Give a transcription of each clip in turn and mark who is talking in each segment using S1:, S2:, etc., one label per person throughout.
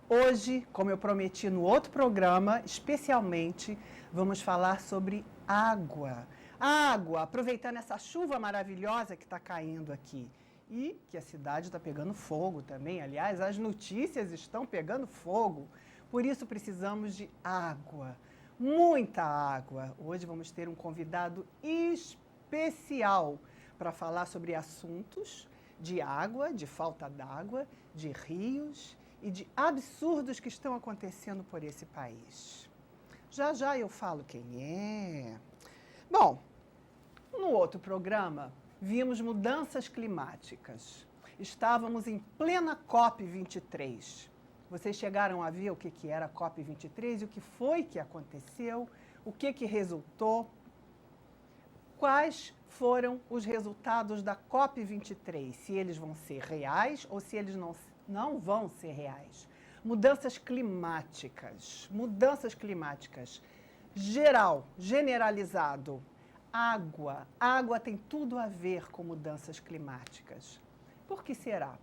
S1: Hoje, como eu prometi no outro programa, especialmente, vamos falar sobre água. Água, aproveitando essa chuva maravilhosa que está caindo aqui. E que a cidade está pegando fogo também. Aliás, as notícias estão pegando fogo. Por isso precisamos de água. Muita água. Hoje vamos ter um convidado especial para falar sobre assuntos de água, de falta d'água, de rios e de absurdos que estão acontecendo por esse país. Já já eu falo quem é. Bom, no outro programa, vimos mudanças climáticas. Estávamos em plena COP23. Vocês chegaram a ver o que era a COP23 e o que foi que aconteceu, o que resultou? Quais foram os resultados da COP23? Se eles vão ser reais ou se eles não vão ser reais. Mudanças climáticas. Generalizado. Água. Água tem tudo a ver com mudanças climáticas. Por que será?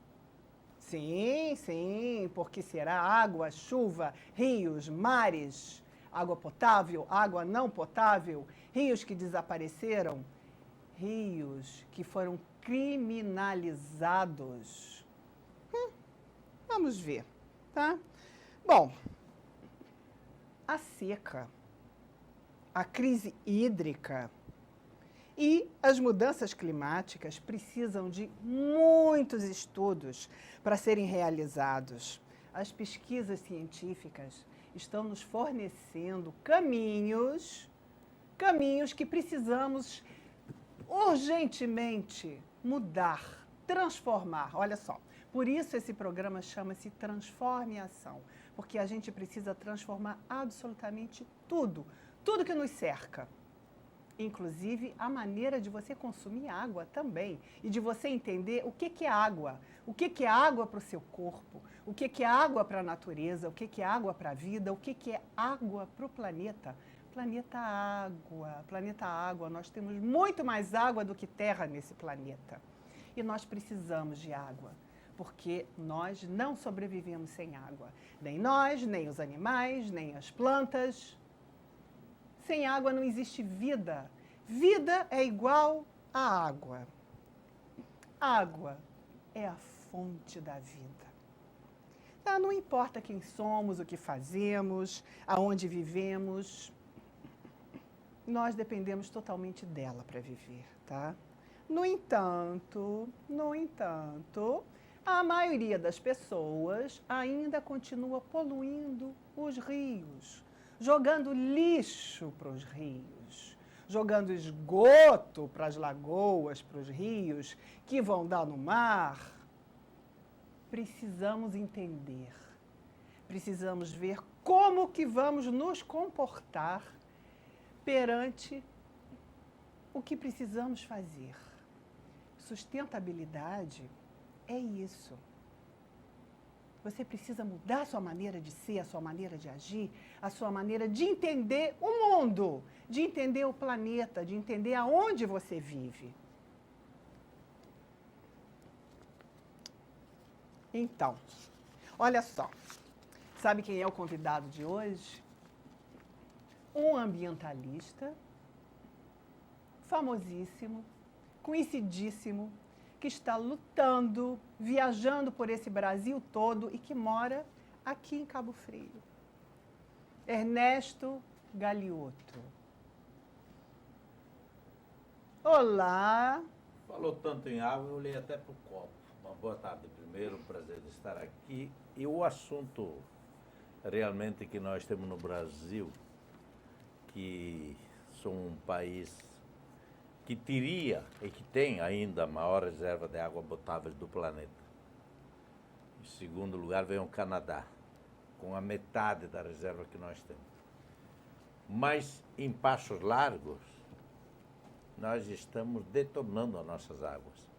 S1: Sim, porque será água, chuva, rios, mares, água potável, água não potável, rios que desapareceram, rios que foram criminalizados. Vamos ver, tá? Bom, a seca, a crise hídrica e as mudanças climáticas precisam de muitos estudos para serem realizados. As pesquisas científicas estão nos fornecendo caminhos que precisamos urgentemente mudar, transformar. Olha só, por isso esse programa chama-se Transforme a Ação, porque a gente precisa transformar absolutamente tudo que nos cerca. Inclusive a maneira de você consumir água também e de você entender o que é água, o que é água para o seu corpo, o que é água para a natureza, o que é água para a vida, o que é água para o planeta. Planeta água, nós temos muito mais água do que terra nesse planeta. E nós precisamos de água, porque nós não sobrevivemos sem água. Nem nós, nem os animais, nem as plantas. Sem água não existe vida. Vida é igual a água. Água é a fonte da vida. Tá? Não importa quem somos, o que fazemos, aonde vivemos, nós dependemos totalmente dela para viver, tá? No entanto, a maioria das pessoas ainda continua poluindo os rios, jogando lixo para os rios, jogando esgoto para as lagoas, para os rios, que vão dar no mar. Precisamos entender, precisamos ver como que vamos nos comportar perante o que precisamos fazer. Sustentabilidade é isso. Você precisa mudar a sua maneira de ser, a sua maneira de agir, a sua maneira de entender o mundo, de entender o planeta, de entender aonde você vive. Então, olha só. Sabe quem é o convidado de hoje? Um ambientalista, famosíssimo, conhecidíssimo, que está lutando, viajando por esse Brasil todo e que mora aqui em Cabo Frio. Ernesto Galiotto. Olá!
S2: Falou tanto em água, eu olhei até para o copo. Uma boa tarde primeiro, um prazer de estar aqui. E o assunto realmente que nós temos no Brasil, que somos um país que teria e que tem ainda a maior reserva de água potável do planeta. Em segundo lugar vem o Canadá, com a metade da reserva que nós temos. Mas em passos largos, nós estamos detonando as nossas águas.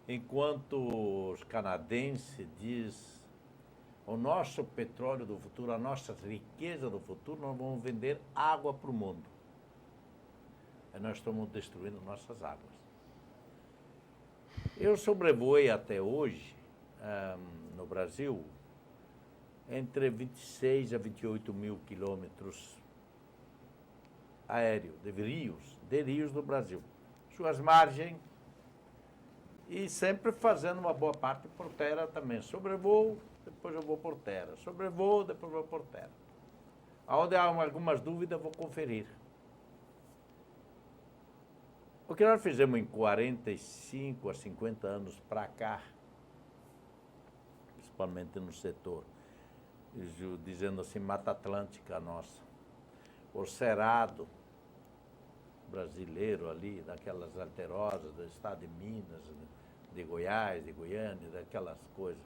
S2: Enquanto os canadenses dizem o nosso petróleo do futuro, a nossa riqueza do futuro, nós vamos vender água para o mundo. E nós estamos destruindo nossas águas. Eu sobrevoei até hoje, no Brasil, entre 26 a 28 mil quilômetros aéreo, de rios do Brasil. Suas margens, e sempre fazendo uma boa parte por terra também. Sobrevoo, depois eu vou por terra. Sobrevoo, depois eu vou por terra. Onde há algumas dúvidas, vou conferir. O que nós fizemos em 45 a 50 anos para cá, principalmente no setor, dizendo assim, Mata Atlântica nossa, o cerrado brasileiro ali, daquelas alterosas do estado de Minas, de Goiás, de Goiânia, daquelas coisas.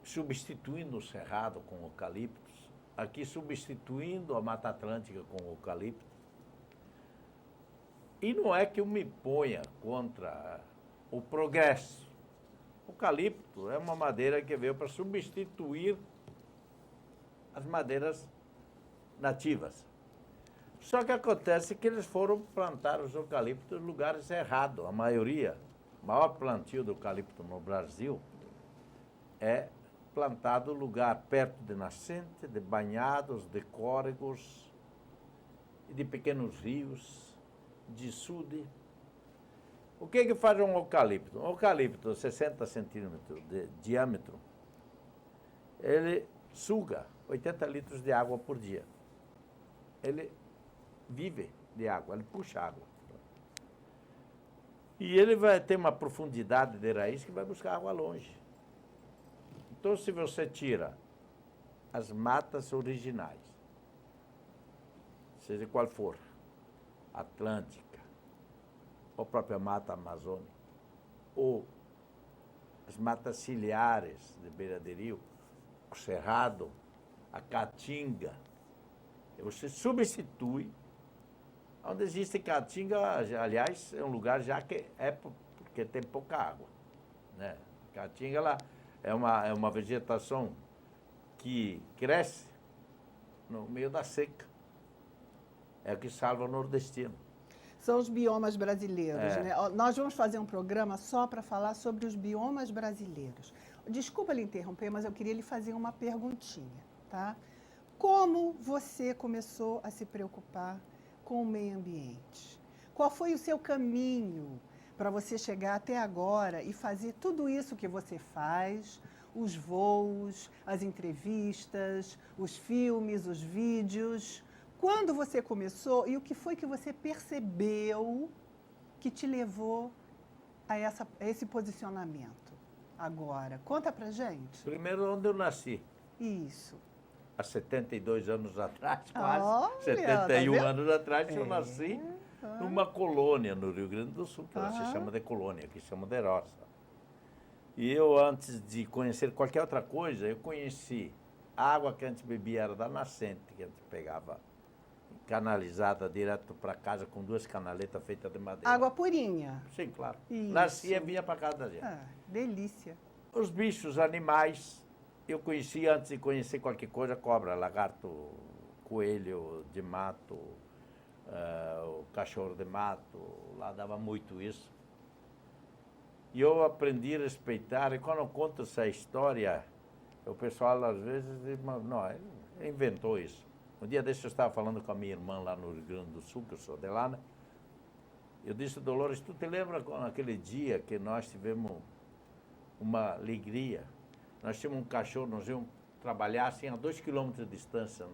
S2: Substituindo o cerrado com eucaliptos, aqui substituindo a Mata Atlântica com eucalipto. E não é que eu me ponha contra o progresso. O eucalipto é uma madeira que veio para substituir as madeiras nativas. Só que acontece que eles foram plantar os eucaliptos em lugares errados. A maioria, o maior plantio do eucalipto no Brasil é plantado em lugar perto de nascente, de banhados, de córregos, de pequenos rios, de açude. O que faz um eucalipto? Um eucalipto de 60 centímetros de diâmetro, ele suga 80 litros de água por dia. Ele vive de água, ele puxa água. E ele vai ter uma profundidade de raiz que vai buscar água longe. Então, se você tira as matas originais, seja qual for, Atlântica, ou a própria mata amazônica, ou as matas ciliares de beira de rio, o cerrado, a caatinga, você substitui. Onde existe caatinga, aliás, é um lugar já que é porque tem pouca água, né? Caatinga, ela é uma vegetação que cresce no meio da seca. É o que salva o nordestino.
S1: São os biomas brasileiros, né? Nós vamos fazer um programa só para falar sobre os biomas brasileiros. Desculpa lhe interromper, mas eu queria lhe fazer uma perguntinha, tá? Como você começou a se preocupar com o meio ambiente? Qual foi o seu caminho para você chegar até agora e fazer tudo isso que você faz, os voos, as entrevistas, os filmes, os vídeos? Quando você começou e o que foi que você percebeu que te levou a esse posicionamento agora? Conta pra gente.
S2: Primeiro, onde eu nasci.
S1: Isso.
S2: Há 72 anos atrás, quase.
S1: Olha,
S2: 71
S1: tá
S2: anos atrás, eu nasci numa colônia no Rio Grande do Sul, que ela se chama de colônia, que se chama de roça. E eu, antes de conhecer qualquer outra coisa, eu conheci a água que a gente bebia era da nascente, que a gente pegava canalizada direto para casa com 2 canaletas feitas de madeira.
S1: Água purinha.
S2: Sim, claro.
S1: Isso.
S2: Nascia e vinha para casa da gente.
S1: Delícia.
S2: Os bichos, animais, eu conheci antes de conhecer qualquer coisa, cobra, lagarto, coelho de mato, o cachorro de mato, lá dava muito isso. E eu aprendi a respeitar, e quando eu conto essa história, o pessoal às vezes diz, não, ele inventou isso. Um dia desse eu estava falando com a minha irmã lá no Rio Grande do Sul, que eu sou de lá, né? Eu disse, Dolores, tu te lembra naquele dia que nós tivemos uma alegria? Nós tínhamos um cachorro, nós íamos trabalhar assim a 2 quilômetros de distância.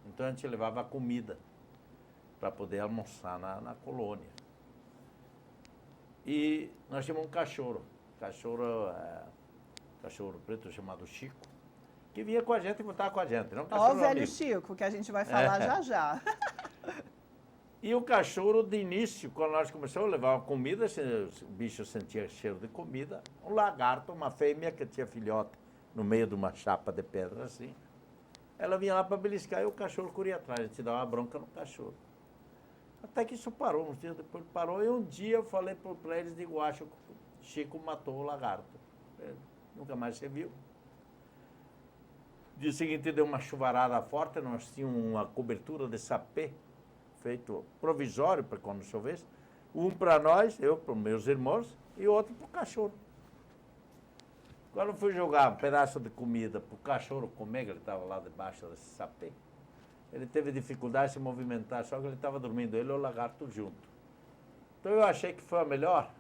S2: Então a gente levava comida para poder almoçar na colônia. E nós tínhamos um cachorro preto chamado Chico, que vinha com a gente e voltava com a gente. Não,
S1: ó o velho Chico, que a gente vai falar já já.
S2: E o cachorro, de início, quando nós começamos a levar comida, o bicho sentia cheiro de comida, um lagarto, uma fêmea que tinha filhote no meio de uma chapa de pedra assim, ela vinha lá para beliscar e o cachorro corria atrás, a gente dava uma bronca no cachorro. Até que isso parou, uns dias depois parou, e um dia eu falei para eles, digo, acho que o Chico matou o lagarto. Ele nunca mais se viu. No dia seguinte deu uma chuvarada forte, nós tínhamos uma cobertura de sapê, feito provisório para quando chovesse, um para nós, eu para os meus irmãos, e outro para o cachorro. Quando eu fui jogar um pedaço de comida para o cachorro comer, que ele estava lá debaixo desse sapê, ele teve dificuldade de se movimentar, só que ele estava dormindo, ele e o lagarto junto. Então eu achei que foi a melhor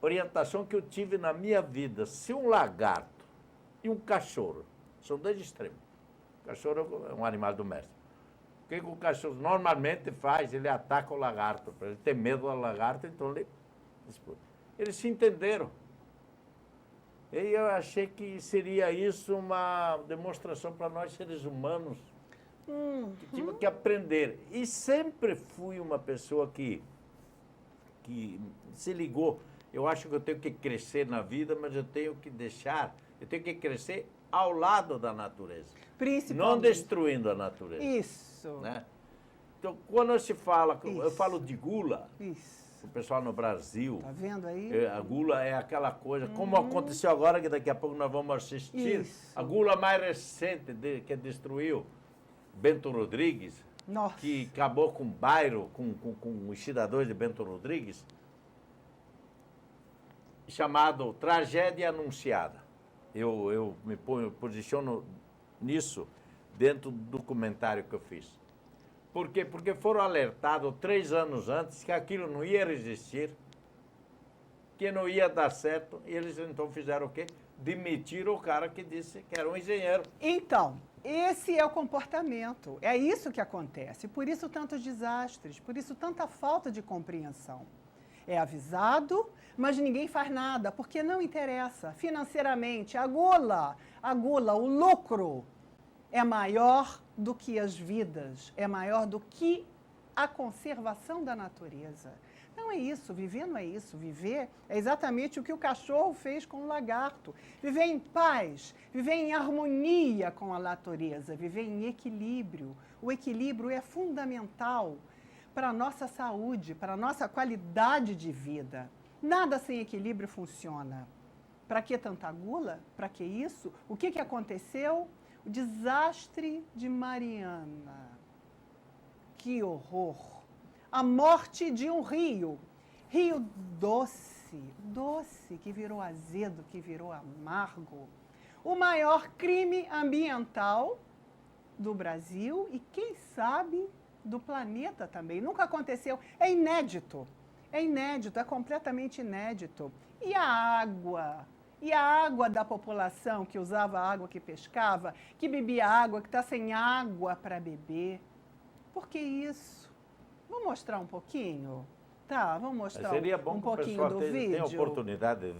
S2: orientação que eu tive na minha vida. Se um lagarto e um cachorro são dois extremos, o cachorro é um animal doméstico. O que o cachorro normalmente faz? Ele ataca o lagarto, para ele ter medo do lagarto, então ele disputa. Eles se entenderam. E eu achei que seria isso uma demonstração para nós, seres humanos, que tínhamos que aprender. E sempre fui uma pessoa que se ligou. Eu acho que eu tenho que crescer na vida, mas eu tenho que crescer ao lado da natureza.
S1: Principalmente.
S2: Não destruindo a natureza.
S1: Isso.
S2: Né? Então, quando se fala,
S1: Isso.
S2: eu falo de gula,
S1: Isso.
S2: o pessoal no Brasil,
S1: Tá vendo aí?
S2: a gula é aquela coisa, como aconteceu agora, que daqui a pouco nós vamos assistir,
S1: Isso.
S2: a gula mais recente que destruiu Bento Rodrigues,
S1: Nossa.
S2: que acabou com o bairro, com os cidadãos de Bento Rodrigues, chamado Tragédia Anunciada. Eu me posiciono nisso dentro do documentário que eu fiz. Por quê? Porque foram alertados 3 anos antes que aquilo não ia resistir, que não ia dar certo, e eles então fizeram o quê? Demitiram o cara que disse que era um engenheiro.
S1: Então, esse é o comportamento. É isso que acontece. Por isso tantos desastres, por isso tanta falta de compreensão. É avisado, mas ninguém faz nada, porque não interessa. Financeiramente, a gula, o lucro é maior do que as vidas, é maior do que a conservação da natureza. Não é isso, viver não é isso. Viver é exatamente o que o cachorro fez com o lagarto. Viver em paz, viver em harmonia com a natureza, viver em equilíbrio. O equilíbrio é fundamental para a nossa saúde, para a nossa qualidade de vida. Nada sem equilíbrio funciona. Para que tanta gula? Para que isso? O que aconteceu? O desastre de Mariana. Que horror! A morte de um rio. Rio doce, que virou azedo, que virou amargo. O maior crime ambiental do Brasil e, quem sabe, do planeta também. Nunca aconteceu. É inédito, é completamente inédito. E a água? E a água da população que usava a água que pescava, que bebia água, que está sem água para beber? Por que isso? Vamos mostrar um pouquinho? Tá, vamos mostrar um pouquinho do vídeo.
S2: Tenha oportunidade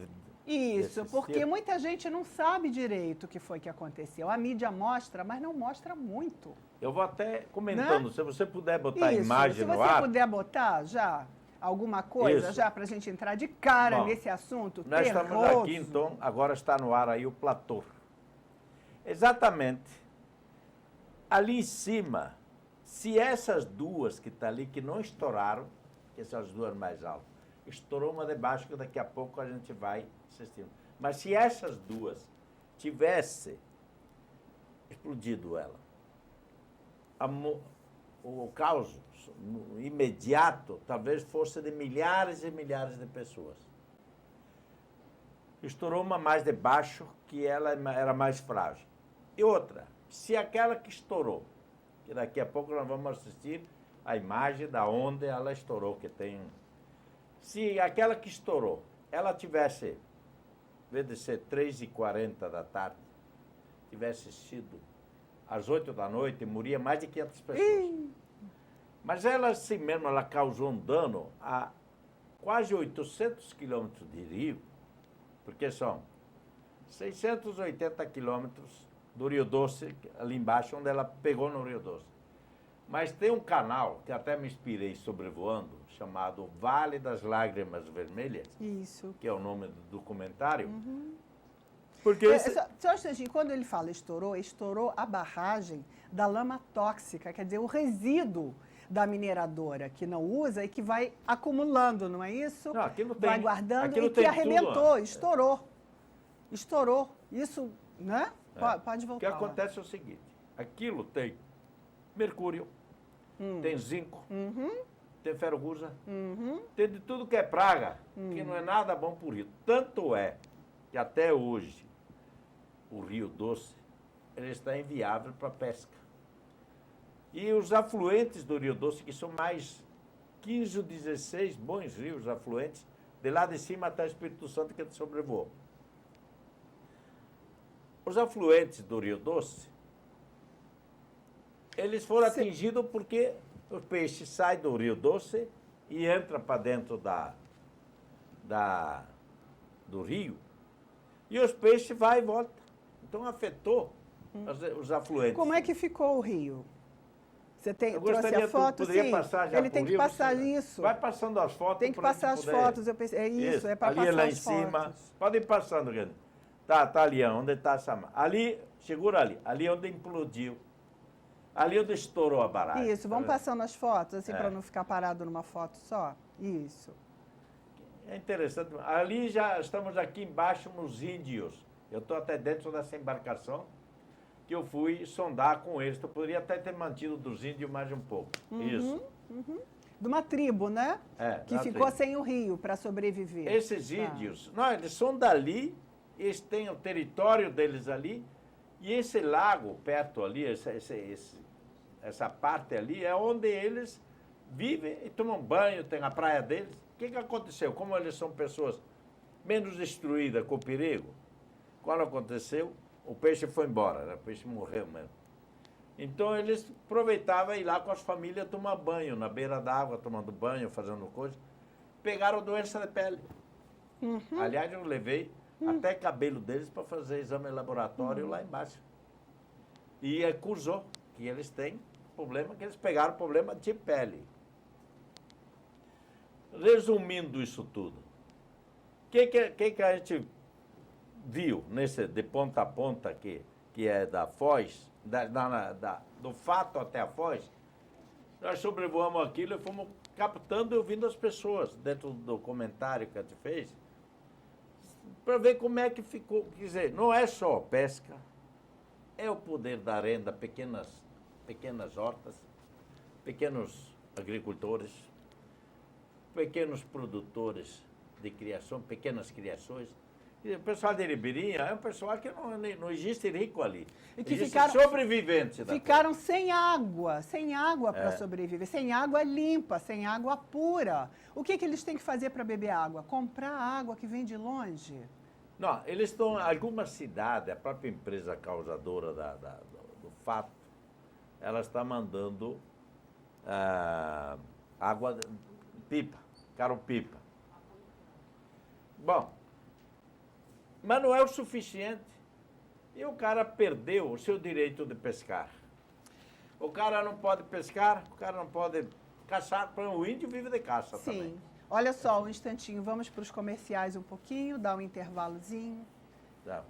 S1: Isso, porque muita gente não sabe direito o que foi que aconteceu. A mídia mostra, mas não mostra muito.
S2: Eu vou até comentando, né? Se você puder botar
S1: Isso,
S2: a imagem no ar.
S1: Se você puder botar já alguma coisa, já para a gente entrar de cara nesse assunto
S2: nós
S1: terroso.
S2: Estamos aqui, então, agora está no ar aí o platô. Exatamente. Ali em cima, se essas duas que estão ali, que não estouraram, que essas duas mais altas, estourou uma de baixo, que daqui a pouco a gente vai assistindo. Mas se essas duas tivesse explodido ela, o caos imediato talvez fosse de milhares e milhares de pessoas. Estourou uma mais de baixo, que ela era mais frágil. E outra, se aquela que estourou, que daqui a pouco nós vamos assistir a imagem da onde ela estourou, que tem... Se aquela que estourou, ela tivesse, em vez de ser 3h40 da tarde, tivesse sido às 8 da noite, moria mais de 500 pessoas. Mas ela, assim mesmo, ela causou um dano a quase 800 quilômetros de rio, porque são 680 quilômetros do Rio Doce, ali embaixo, onde ela pegou no Rio Doce. Mas tem um canal, que até me inspirei sobrevoando, chamado Vale das Lágrimas Vermelhas.
S1: Isso.
S2: Que é o nome do documentário. Porque
S1: só um instantinho, quando ele fala estourou a barragem da lama tóxica, quer dizer, o resíduo da mineradora que não usa e que vai acumulando, não é isso?
S2: Não, aquilo tem,
S1: vai guardando
S2: aquilo
S1: e que arrebentou, estourou. Isso, né? Pode voltar.
S2: O que acontece é o seguinte, aquilo tem mercúrio, tem zinco, tem ferro-gusa, tem de tudo que é praga, que não é nada bom por rio. Tanto é que até hoje o Rio Doce ele está inviável para pesca. E os afluentes do Rio Doce, que são mais 15 ou 16 bons rios afluentes, de lá de cima até o Espírito Santo, que ele sobrevoou. Os afluentes do Rio Doce, eles foram atingidos porque o peixe sai do Rio Doce e entra para dentro do rio, e os peixes vai e volta. Então afetou os afluentes.
S1: Como é que ficou o rio? Você trouxe a foto,
S2: poderia
S1: sim.
S2: passar já
S1: Ele tem que
S2: rio,
S1: passar isso.
S2: Vai passando as fotos.
S1: Tem que passar as fotos, eu pensei, é isso, é para passar
S2: ali lá
S1: as
S2: em cima.
S1: fotos.
S2: Pode ir passando, gente. Tá ali, onde está essa... Ali, segura ali. Ali onde implodiu. Ali onde estourou a barragem.
S1: Isso, vamos passando as fotos, assim,
S2: É.
S1: para não ficar parado numa foto só. Isso.
S2: É interessante. Ali já estamos aqui embaixo nos Índios. Eu estou até dentro dessa embarcação que eu fui sondar com eles. Eu poderia até ter mantido dos Índios mais um pouco. Isso.
S1: De uma tribo, né?
S2: É,
S1: Que
S2: da
S1: ficou
S2: tribo.
S1: sem o rio para sobreviver.
S2: Esses índios, não, eles são dali, eles têm o território deles ali, e esse lago perto ali, essa parte ali, é onde eles vivem e tomam banho, tem a praia deles. O que aconteceu? Como eles são pessoas menos destruídas com o perigo, quando aconteceu, o peixe foi embora, né? O peixe morreu mesmo. Então eles aproveitavam ir lá com as famílias tomar banho, na beira da água, tomando banho, fazendo coisa. Pegaram doença de pele. Aliás, eu levei até cabelo deles para fazer exame laboratório lá embaixo. E acusou que eles têm problema, que eles pegaram problema de pele. Resumindo isso tudo, o que a gente viu nesse de ponta a ponta aqui, que é da Foz, do Fato até a Foz? Nós sobrevoamos aquilo e fomos captando e ouvindo as pessoas dentro do comentário que a gente fez, para ver como é que ficou. Quer dizer, não é só pesca, é o poder da renda, pequenas hortas, pequenos agricultores, pequenos produtores de criação, pequenas criações. O pessoal de Ribeirinha é um pessoal que não existe rico ali.
S1: E que
S2: existe
S1: ficaram,
S2: sobrevivente.
S1: Ficaram sem água para sobreviver, sem água limpa, sem água pura. O que eles têm que fazer para beber água? Comprar água que vem de longe?
S2: Não, eles estão, algumas cidades, a própria empresa causadora do Fato, ela está mandando água pipa, caro-pipa. Bom, mas não é o suficiente. E o cara perdeu o seu direito de pescar. O cara não pode pescar, o cara não pode caçar. O índio vive de caça também.
S1: Sim. Olha só, um instantinho, vamos para os comerciais um pouquinho, dar um intervalozinho.
S2: Tá.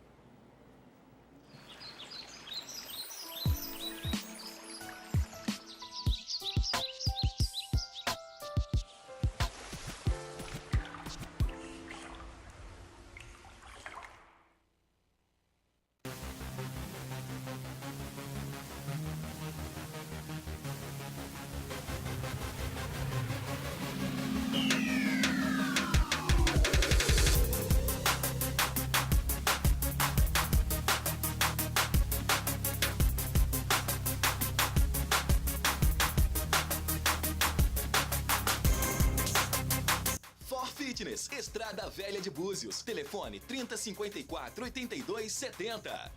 S3: Fitness, Estrada Velha de Búzios. Telefone 3054-8270.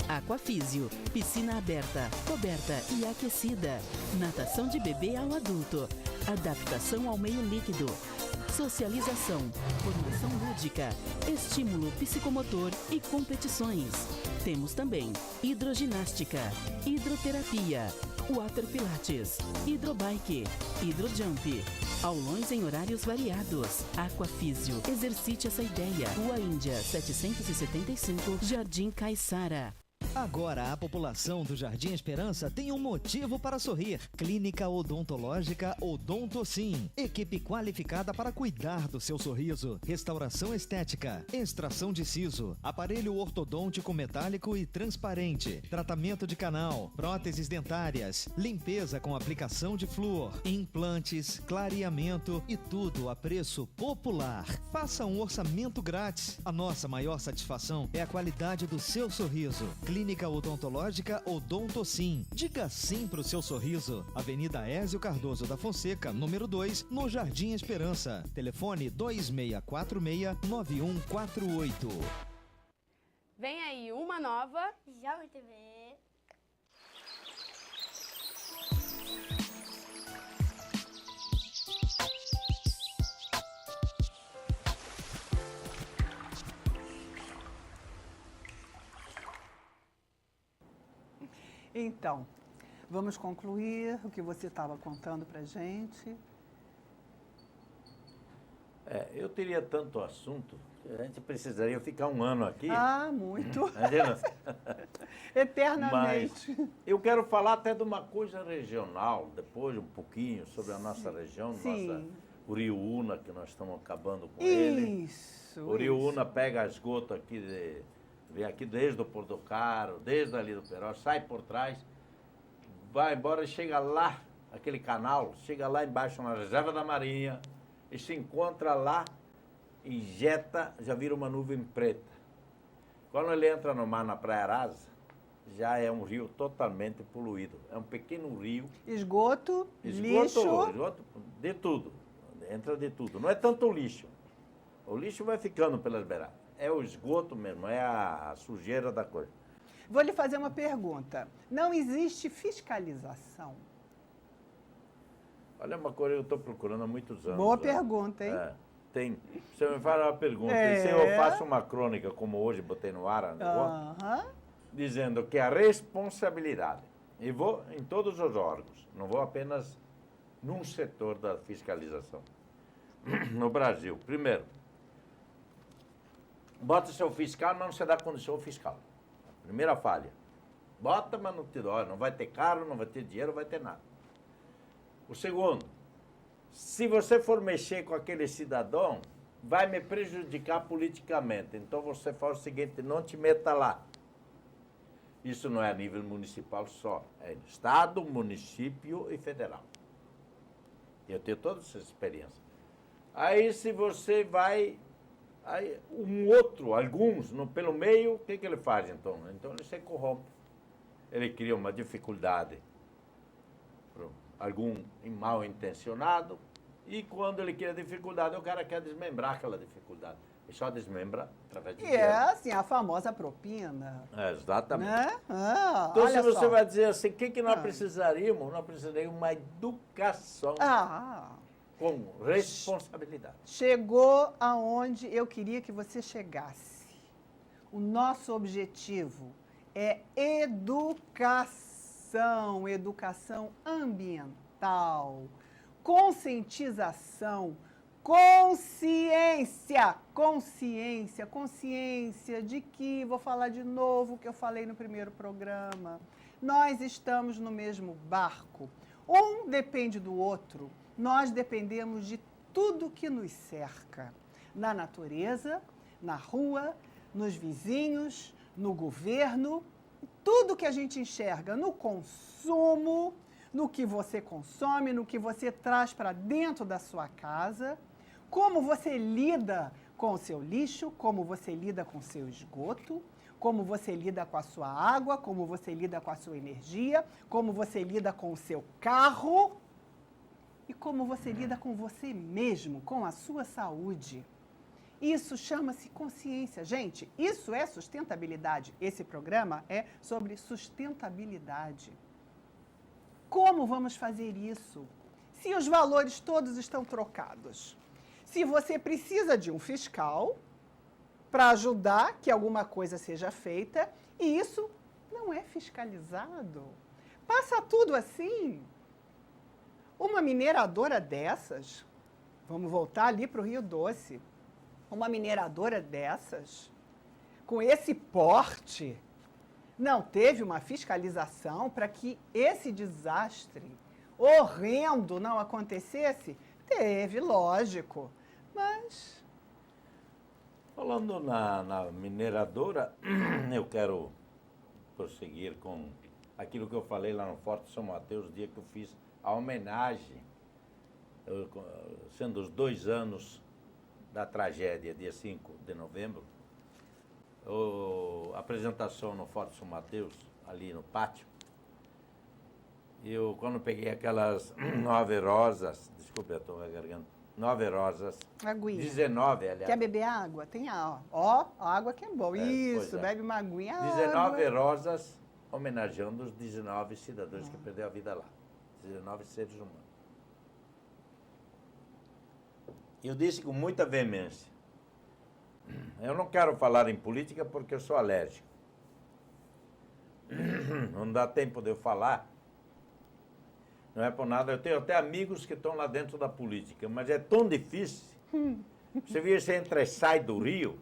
S4: Aquafísio, piscina aberta, coberta e aquecida. Natação de bebê ao adulto. Adaptação ao meio líquido. Socialização, formação lúdica, estímulo psicomotor e competições. Temos também hidroginástica, hidroterapia, water pilates, hidrobike, hidrojump, aulões em horários variados. Aquafísio, exercite essa ideia. Rua Índia, 775, Jardim Caiçara.
S5: Agora a população do Jardim Esperança tem um motivo para sorrir. Clínica Odontológica Odontocim. Equipe qualificada para cuidar do seu sorriso. Restauração estética, extração de siso, aparelho ortodôntico metálico e transparente, tratamento de canal, próteses dentárias, limpeza com aplicação de flúor, implantes, clareamento e tudo a preço popular. Faça um orçamento grátis. A nossa maior satisfação é a qualidade do seu sorriso. Clínica Odontológica Odontocim. Diga sim pro seu sorriso. Avenida Ézio Cardoso da Fonseca, número 2, no Jardim Esperança. Telefone 2646-9148.
S6: Vem aí uma nova
S7: Jovem TV.
S1: Então, vamos concluir o que você estava contando para gente.
S2: Eu teria tanto assunto que a gente precisaria ficar um ano aqui.
S1: Ah, muito.
S2: Imagina.
S1: Eternamente.
S2: Mas eu quero falar até de uma coisa regional, depois um pouquinho sobre a nossa região, nossa Uriúna, que nós estamos acabando com ele.
S1: Isso.
S2: Uriúna pega esgoto aqui, vem aqui desde o Porto do Caro, desde ali do Peró, sai por trás, vai embora e chega lá, aquele canal, chega lá embaixo na reserva da Marinha, e se encontra lá, injeta, já vira uma nuvem preta. Quando ele entra no mar, na Praia Arasa, já é um rio totalmente poluído. É um pequeno rio.
S1: Esgoto, lixo.
S2: Esgoto, de tudo. Entra de tudo. Não é tanto lixo. O lixo vai ficando pelas beiradas. É o esgoto mesmo, é a sujeira da coisa.
S1: Vou lhe fazer uma pergunta. Não existe fiscalização?
S2: Olha uma coisa que eu estou procurando há muitos anos.
S1: Boa pergunta, hein?
S2: Tem. Você me fala uma pergunta, e se eu faço uma crônica, como hoje botei no ar, dizendo que a responsabilidade, e vou em todos os órgãos, não vou apenas num setor da fiscalização, no Brasil. Primeiro, bota seu fiscal, mas não se dá condição ao fiscal. Primeira falha. Bota, mas não te dói. Não vai ter carro, não vai ter dinheiro, não vai ter nada. O segundo, se você for mexer com aquele cidadão, vai me prejudicar politicamente. Então você faz o seguinte, não te meta lá. Isso não é a nível municipal só. É estado, município e federal. Eu tenho toda essa experiência. Aí se você vai... Aí, alguns, pelo meio, o que ele faz então? Então ele se corrompe. Ele cria uma dificuldade para algum mal intencionado, e quando ele cria dificuldade, o cara quer desmembrar aquela dificuldade. E só desmembra através de dinheiro.
S1: É assim, a famosa propina.
S2: Exatamente.
S1: Né?
S2: Então, se você vai dizer assim, o que nós precisaríamos? Nós precisaríamos uma educação. Com responsabilidade.
S1: Chegou aonde eu queria que você chegasse. O nosso objetivo é educação, educação ambiental, conscientização, consciência de que, vou falar de novo o que eu falei no primeiro programa, nós estamos no mesmo barco. Um depende do outro. Nós dependemos de tudo que nos cerca, na natureza, na rua, nos vizinhos, no governo, tudo que a gente enxerga no consumo, no que você consome, no que você traz para dentro da sua casa, como você lida com o seu lixo, como você lida com o seu esgoto, como você lida com a sua água, como você lida com a sua energia, como você lida com o seu carro, e como você lida com você mesmo, com a sua saúde. Isso chama-se consciência. Gente, isso é sustentabilidade. Esse programa é sobre sustentabilidade. Como vamos fazer isso? Se os valores todos estão trocados. Se você precisa de um fiscal para ajudar que alguma coisa seja feita, e isso não é fiscalizado. Passa tudo assim. Uma mineradora dessas, vamos voltar ali para o Rio Doce, uma mineradora dessas, com esse porte, Não teve uma fiscalização para que esse desastre horrendo não acontecesse? Teve, lógico, mas...
S2: Falando na mineradora, eu quero prosseguir com aquilo que eu falei lá no Forte São Mateus, o dia que eu fiz a homenagem, sendo os 2 anos da tragédia, dia 5 de novembro, a apresentação no Forte São Mateus, ali no pátio. Eu, quando peguei aquelas 9 rosas, desculpe, eu estou garganta, 9 rosas,
S1: Aguinha.
S2: 19, aliás.
S1: Quer beber água? Tem água. Ó, a água que é boa. Isso,
S2: é.
S1: bebe uma aguinha.
S2: 19
S1: água.
S2: rosas homenageando os 19 cidadãos que perderam a vida lá. 19 seres humanos. Eu disse com muita veemência, eu não quero falar em política porque eu sou alérgico. Não dá tempo de eu falar. Não é por nada. Eu tenho até amigos que estão lá dentro da política, mas é tão difícil. Você viu, você entra e sai do Rio,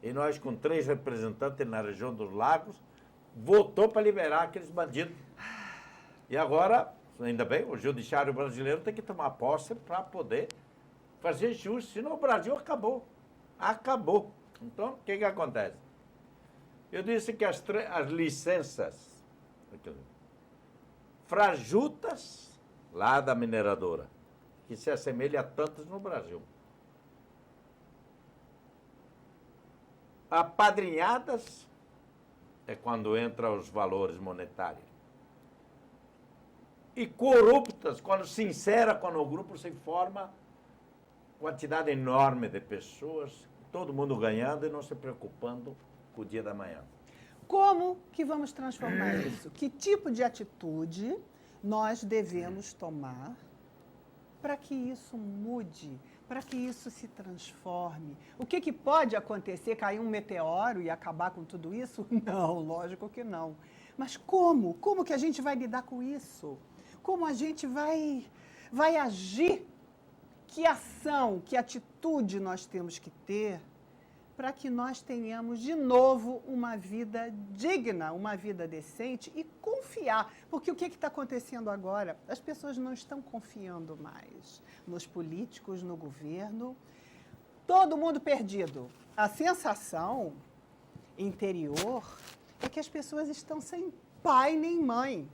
S2: e nós com 3 representantes na região dos lagos, votou para liberar aqueles bandidos. E agora, ainda bem, o judiciário brasileiro tem que tomar posse para poder fazer justiça, senão o Brasil acabou. Acabou. Então, o que acontece? Eu disse que as licenças frajutas lá da mineradora, que se assemelha a tantas no Brasil, apadrinhadas é quando entram os valores monetários. E corruptas, quando se insera, quando o grupo se forma, quantidade enorme de pessoas, todo mundo ganhando e não se preocupando com o dia da manhã.
S1: Como que vamos transformar isso? Que tipo de atitude nós devemos tomar para que isso mude, para que isso se transforme? O que pode acontecer? Cair um meteoro e acabar com tudo isso? Não, lógico que não. Mas como? Como que a gente vai lidar com isso? Como a gente vai agir? Que ação, que atitude nós temos que ter para que nós tenhamos de novo uma vida digna, uma vida decente e confiar. Porque o que está acontecendo agora? As pessoas não estão confiando mais nos políticos, no governo. Todo mundo perdido. A sensação interior é que as pessoas estão sem pai nem mãe.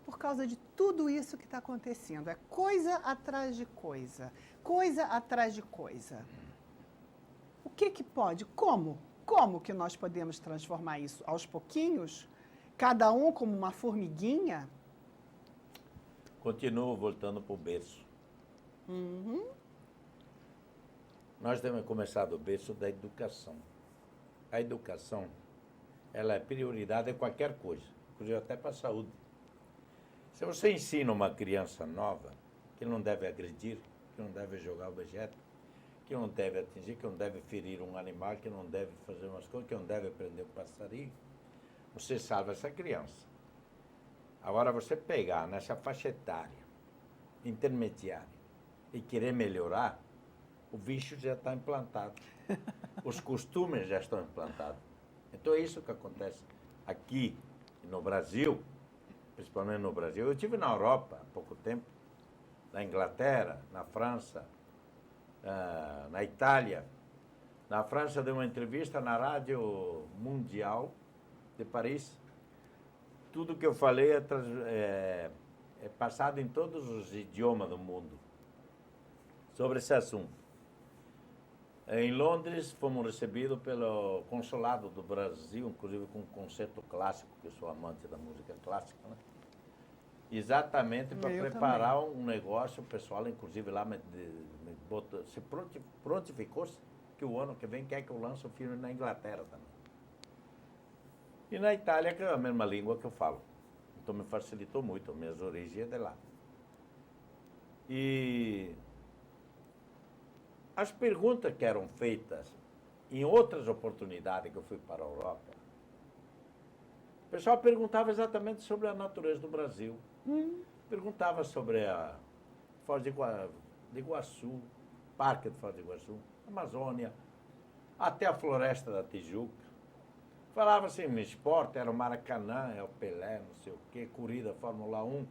S1: Por causa de tudo isso que está acontecendo. É coisa atrás de coisa. Coisa atrás de coisa. O que pode? Como? Como que nós podemos transformar isso? Aos pouquinhos? Cada um como uma formiguinha?
S2: Continuo voltando para o berço. Nós temos começado o berço da educação. A educação, ela é prioridade em qualquer coisa, inclusive até para a saúde. Se você ensina uma criança nova que não deve agredir, que não deve jogar objeto, que não deve atingir, que não deve ferir um animal, que não deve fazer umas coisas, que não deve prender um passarinho, você salva essa criança. Agora, você pegar nessa faixa etária, intermediária, e querer melhorar, o bicho já está implantado. Os costumes já estão implantados. Então, é isso que acontece aqui no Brasil, principalmente no Brasil. Eu estive na Europa há pouco tempo, na Inglaterra, na França, na Itália. Na França, dei uma entrevista na Rádio Mundial de Paris. Tudo que eu falei é passado em todos os idiomas do mundo sobre esse assunto. Em Londres, fomos recebidos pelo Consulado do Brasil, inclusive com um concerto clássico, que eu sou amante da música clássica, né? Exatamente para preparar também um negócio, o pessoal, inclusive lá, se prontificou-se que o ano que vem quer que eu lance o filme na Inglaterra também. E na Itália, que é a mesma língua que eu falo. Então me facilitou muito, minhas origens é de lá. E as perguntas que eram feitas em outras oportunidades que eu fui para a Europa, o pessoal perguntava exatamente sobre a natureza do Brasil. Perguntava sobre a Foz de Iguaçu, Parque de Foz do Iguaçu, Amazônia, até a Floresta da Tijuca. Falava assim, esporte, era o Maracanã, é o Pelé, não sei o quê, corrida, Fórmula 1,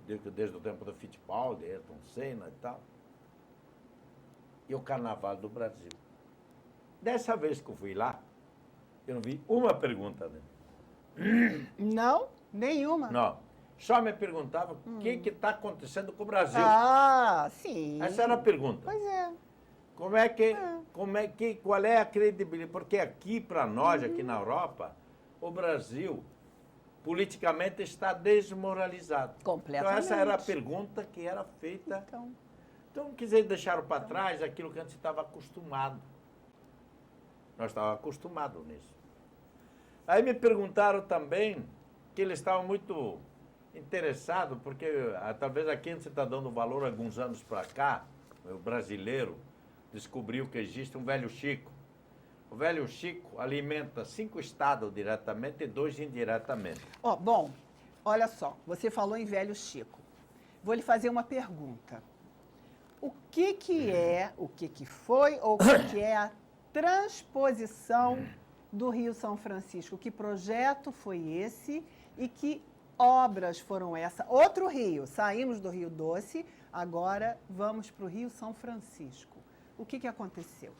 S2: desde o tempo do Fittipaldi, Ayrton Senna e tal. E o Carnaval do Brasil. Dessa vez que eu fui lá, eu não vi uma pergunta dele.
S1: Não? Nenhuma?
S2: Não. Só me perguntava o que está acontecendo com o Brasil.
S1: Ah, sim.
S2: Essa era a pergunta.
S1: Pois é.
S2: Qual é a credibilidade? Porque aqui, para nós, aqui na Europa, o Brasil, politicamente, está desmoralizado.
S1: Completamente.
S2: Então, essa era a pergunta que era feita. Então, quiser deixar para trás aquilo que a gente estava acostumado. Nós estávamos acostumados nisso. Aí me perguntaram também que eles estavam muito interessados, porque talvez aqui a gente está dando valor alguns anos para cá, o brasileiro descobriu que existe um velho Chico. O velho Chico alimenta 5 estados diretamente e 2 indiretamente.
S1: Bom, olha só, você falou em velho Chico. Vou lhe fazer uma pergunta. O que foi ou o que é a transposição do Rio São Francisco? Que projeto foi esse e que obras foram essas? Outro rio, saímos do Rio Doce, agora vamos para o Rio São Francisco. O que aconteceu?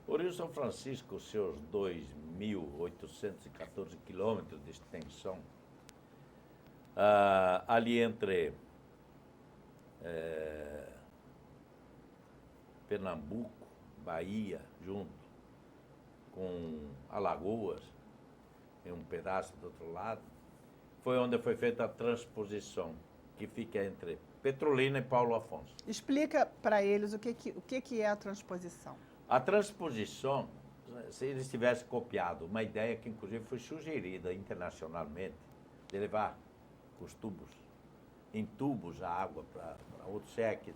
S2: O Rio São Francisco, seus 2.814 quilômetros de extensão, ali entre Pernambuco, Bahia, junto com Alagoas, em um pedaço do outro lado, foi onde foi feita a transposição, que fica entre Petrolina e Paulo Afonso.
S1: Explica para eles o que é a transposição.
S2: A transposição, se eles tivessem copiado uma ideia que, inclusive, foi sugerida internacionalmente, de levar os tubos, em tubos, a água para outro SEC,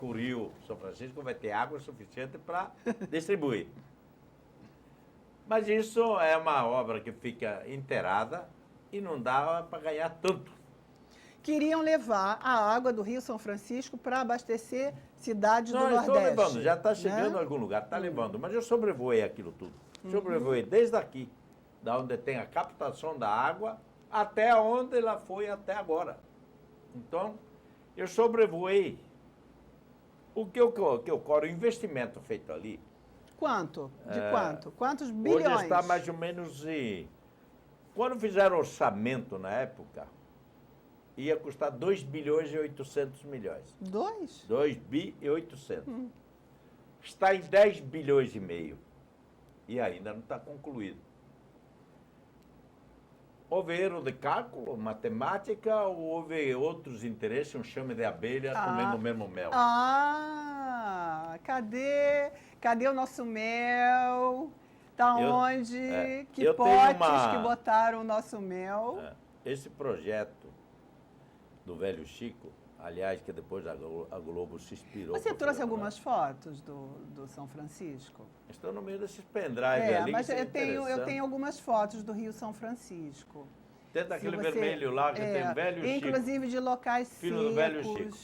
S2: o Rio São Francisco vai ter água suficiente para distribuir. Mas isso é uma obra que fica inteirada e não dá para ganhar tanto.
S1: Queriam levar a água do Rio São Francisco para abastecer cidades do Nordeste.
S2: Não, estou levando, já está chegando em algum lugar, está levando. Mas eu sobrevoei aquilo tudo. Sobrevoei desde aqui, da onde tem a captação da água, até onde ela foi até agora. Então, eu sobrevoei o que ocorre, o investimento feito ali.
S1: Quanto? De quanto? Quantos bilhões?
S2: Hoje está mais ou menos em... Quando fizeram orçamento na época, ia custar 2 bilhões e 800 milhões.
S1: 2?
S2: 2 bi e 800. Está em 10 bilhões e meio. E ainda não está concluído. Houve erro de cálculo, matemática, ou houve outros interesses, um chame de abelha comendo o mesmo mel?
S1: Cadê o nosso mel? Tá onde? Que
S2: eu
S1: potes que botaram o nosso mel?
S2: Esse projeto do velho Chico, aliás, que depois a Globo se inspirou.
S1: Você trouxe algumas fotos do São Francisco?
S2: Estão no meio desses pendrive ali.
S1: Mas eu tenho algumas fotos do Rio São Francisco.
S2: Tem daquele vermelho lá que tem velho Chico.
S1: Inclusive de locais
S2: filho
S1: secos.
S2: do velho Chico.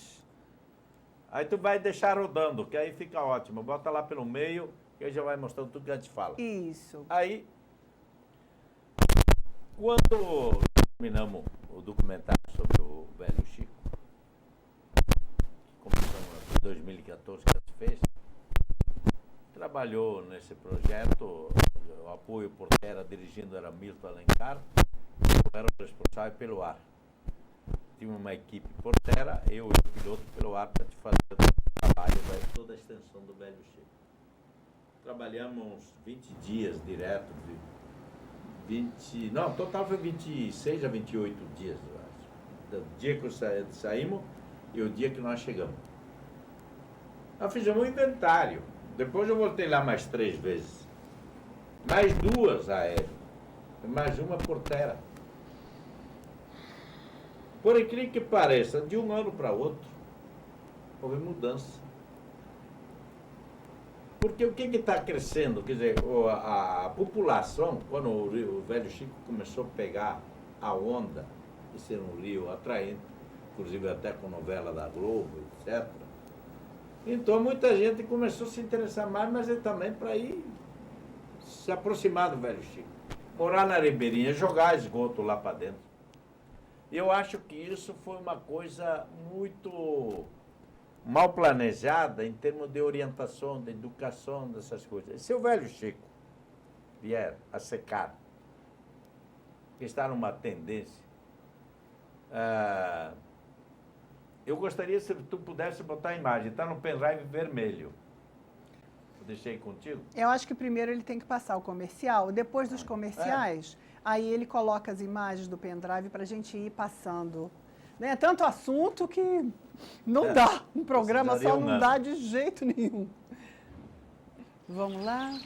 S2: Aí tu vai deixar rodando, que aí fica ótimo. Bota lá pelo meio, que aí já vai mostrando tudo que a gente fala.
S1: Isso.
S2: Aí, quando terminamos o documentário sobre o velho Chico, que começamos em 2014 que a gente fez, trabalhou nesse projeto, o apoio por terra dirigindo era Milton Alencar, eu era o responsável pelo ar. Tinha uma equipe por terra, eu e o piloto pelo ar para te fazer o trabalho de toda a extensão do velho Chico. Trabalhamos uns 20 dias direto, total foi 26 a 28 dias, eu acho. Do dia que saímos e o dia que nós chegamos. Nós fizemos um inventário. Depois eu voltei lá mais 3 vezes. Mais 2 aéreas. Mais uma por terra. Por incrível que pareça, de um ano para outro, houve mudança. Porque o que está crescendo? Quer dizer, a população, quando o velho Chico começou a pegar a onda de ser um rio atraente, inclusive até com novela da Globo, etc. Então muita gente começou a se interessar mais, mas também para ir se aproximar do Velho Chico, morar na Ribeirinha, jogar esgoto lá para dentro. Eu acho que isso foi uma coisa muito mal planejada em termos de orientação, de educação, dessas coisas. Se o Velho Chico vier a secar, que está numa tendência, eu gostaria se tu pudesse botar a imagem, está no pendrive vermelho. Eu deixei contigo?
S1: Eu acho que primeiro ele tem que passar o comercial, depois dos comerciais, aí ele coloca as imagens do pendrive para a gente ir passando. É tanto assunto que não dá, um programa só não dá de jeito nenhum. Vamos lá.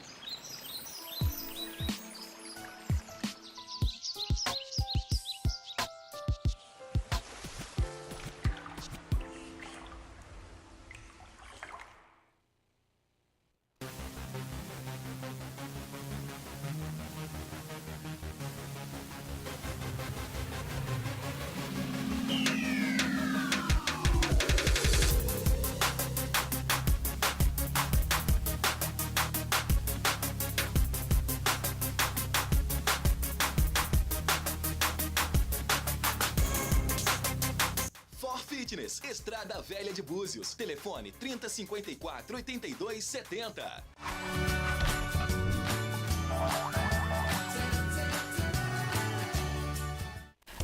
S3: Fitness, Estrada Velha de Búzios. Telefone 3054-8270.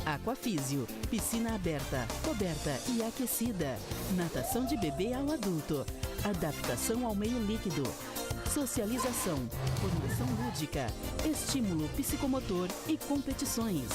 S4: Aquafísio, piscina aberta, coberta e aquecida. Natação de bebê ao adulto. Adaptação ao meio líquido. Socialização, formação lúdica, estímulo psicomotor e competições.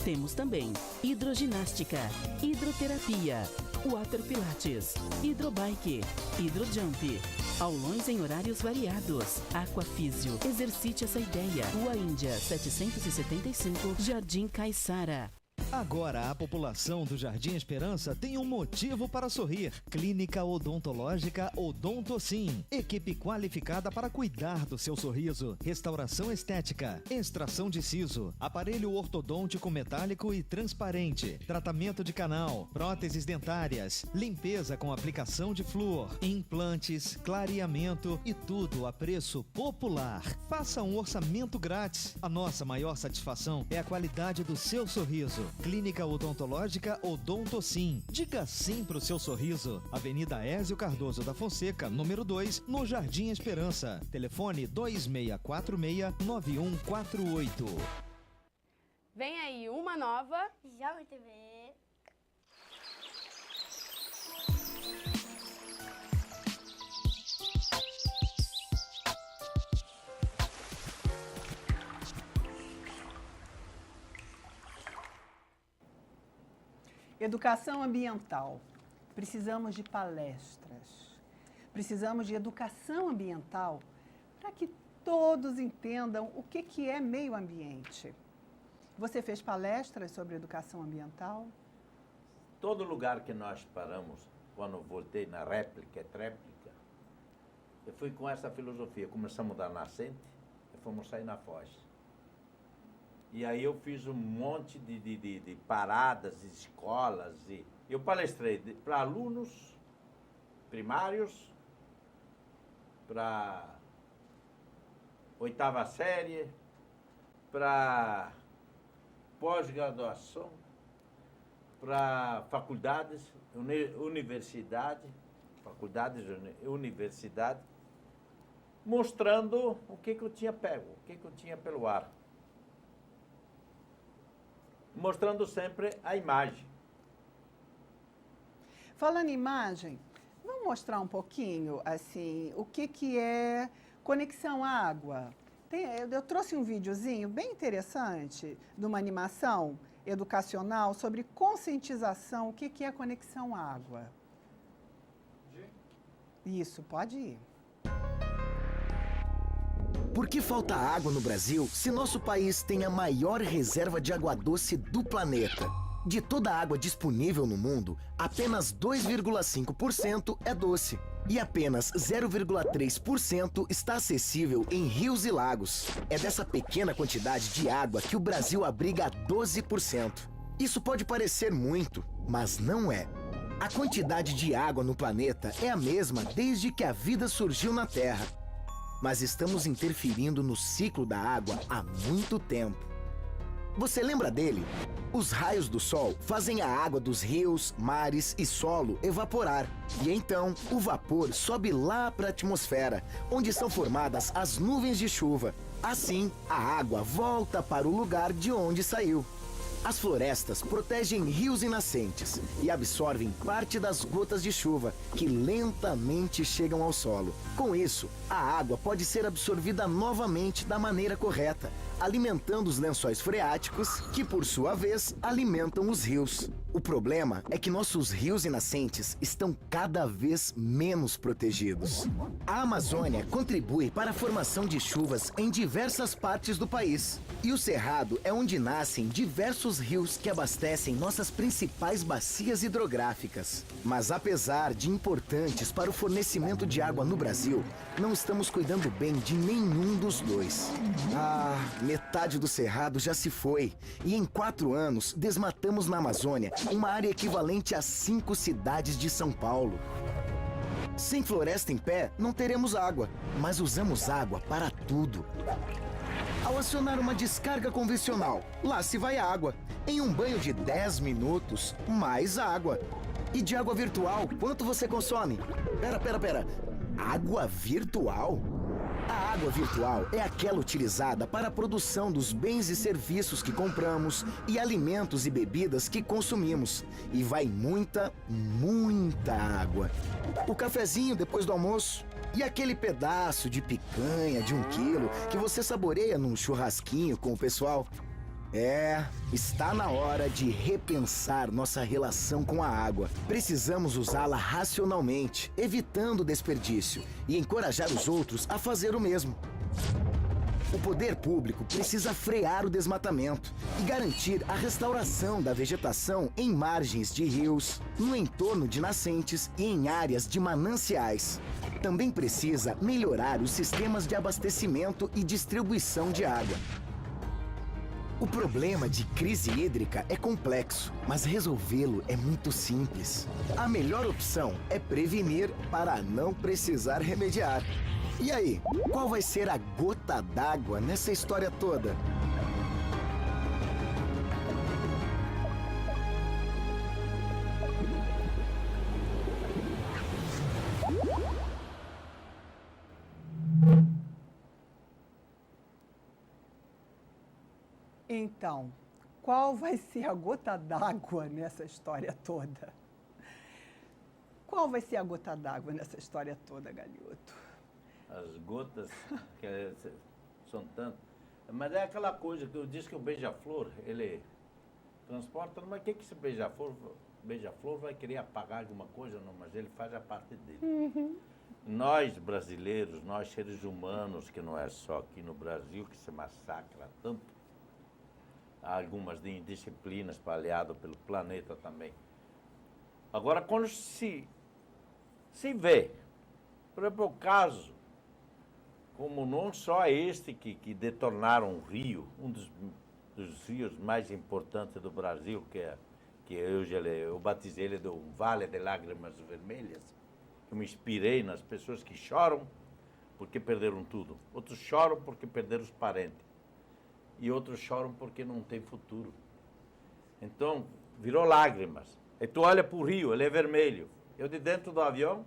S4: Temos também hidroginástica, hidroterapia, water pilates, hidrobike, hidrojump, aulões em horários variados. Aquafísio, exercite essa ideia. Rua Índia, 775, Jardim Caiçara.
S5: Agora a população do Jardim Esperança tem um motivo para sorrir. Clínica Odontológica Odontocin. Equipe qualificada para cuidar do seu sorriso. Restauração estética, extração de siso, aparelho ortodôntico metálico e transparente, tratamento de canal, próteses dentárias, limpeza com aplicação de flúor, implantes, clareamento e tudo a preço popular. Faça um orçamento grátis. A nossa maior satisfação é a qualidade do seu sorriso. Clínica Odontológica Odontocin. Diga sim pro seu sorriso. Avenida Ézio Cardoso da Fonseca, número 2, no Jardim Esperança. Telefone 2646-9148.
S6: Vem aí uma nova.
S7: Jovem TV.
S1: Educação ambiental. Precisamos de palestras. Precisamos de educação ambiental para que todos entendam o que é meio ambiente. Você fez palestras sobre educação ambiental?
S2: Todo lugar que nós paramos, quando voltei na réplica, eu fui com essa filosofia. Começamos da nascente e fomos sair na foz. E aí eu fiz um monte de paradas, escolas, e eu palestrei para alunos primários, para 8ª série, para pós-graduação, para faculdades, universidade, mostrando o que eu tinha pego, o que eu tinha pelo ar. Mostrando sempre a imagem.
S1: Falando em imagem, vamos mostrar um pouquinho, assim, o que é conexão água. Eu trouxe um videozinho bem interessante de uma animação educacional sobre conscientização, o que é conexão água. Isso, pode ir.
S8: Por que falta água no Brasil se nosso país tem a maior reserva de água doce do planeta? De toda a água disponível no mundo, apenas 2,5% é doce. E apenas 0,3% está acessível em rios e lagos. É dessa pequena quantidade de água que o Brasil abriga 12%. Isso pode parecer muito, mas não é. A quantidade de água no planeta é a mesma desde que a vida surgiu na Terra. mas estamos interferindo no ciclo da água há muito tempo. Você lembra dele? Os raios do sol fazem a água dos rios, mares e solo evaporar. E então, o vapor sobe lá para a atmosfera, onde são formadas as nuvens de chuva. Assim, a água volta para o lugar de onde saiu. As florestas protegem rios e nascentes e absorvem parte das gotas de chuva que lentamente chegam ao solo. Com isso, a água pode ser absorvida novamente da maneira correta, alimentando os lençóis freáticos, que por sua vez alimentam os rios. O problema é que nossos rios e nascentes estão cada vez menos protegidos. A Amazônia contribui para a formação de chuvas em diversas partes do país. E o Cerrado é onde nascem diversos rios que abastecem nossas principais bacias hidrográficas. Mas apesar de importantes para o fornecimento de água no Brasil, não estamos cuidando bem de nenhum dos dois. Metade do Cerrado já se foi. E em 4 anos, desmatamos na Amazônia uma área equivalente a 5 cidades de São Paulo. Sem floresta em pé, não teremos água, mas usamos água para tudo. Ao acionar uma descarga convencional, lá se vai água. Em um banho de 10 minutos, mais água. E de água virtual, quanto você consome? Pera. Água virtual? A água virtual é aquela utilizada para a produção dos bens e serviços que compramos e alimentos e bebidas que consumimos. E vai muita água. O cafezinho depois do almoço e aquele pedaço de picanha de 1 quilo que você saboreia num churrasquinho com o pessoal. Está na hora de repensar nossa relação com a água. Precisamos usá-la racionalmente, evitando o desperdício e encorajar os outros a fazer o mesmo. O poder público precisa frear o desmatamento e garantir a restauração da vegetação em margens de rios, no entorno de nascentes e em áreas de mananciais. Também precisa melhorar os sistemas de abastecimento e distribuição de água. O problema de crise hídrica é complexo, mas resolvê-lo é muito simples. A melhor opção é prevenir para não precisar remediar. E aí, qual vai ser a gota d'água nessa história toda?
S1: Então, qual vai ser a gota d'água nessa história toda? Qual vai ser a gota d'água nessa história toda, Galhoto?
S2: As gotas são tantas. Mas é aquela coisa que eu disse que o beija-flor, ele transporta, mas o que esse beija-flor vai querer apagar alguma coisa? Não, mas ele faz a parte dele. Nós, brasileiros, nós seres humanos, que não é só aqui no Brasil que se massacra tanto, há algumas indisciplinas espalhadas pelo planeta também. Agora, quando se vê, por exemplo, o caso, como não só este que detonaram um rio, um dos rios mais importantes do Brasil, que eu batizei ele do Vale de Lágrimas Vermelhas, eu me inspirei nas pessoas que choram porque perderam tudo. Outros choram porque perderam os parentes. E outros choram porque não tem futuro. Então, virou lágrimas. E tu olha para o rio, ele é vermelho. Eu de dentro do avião,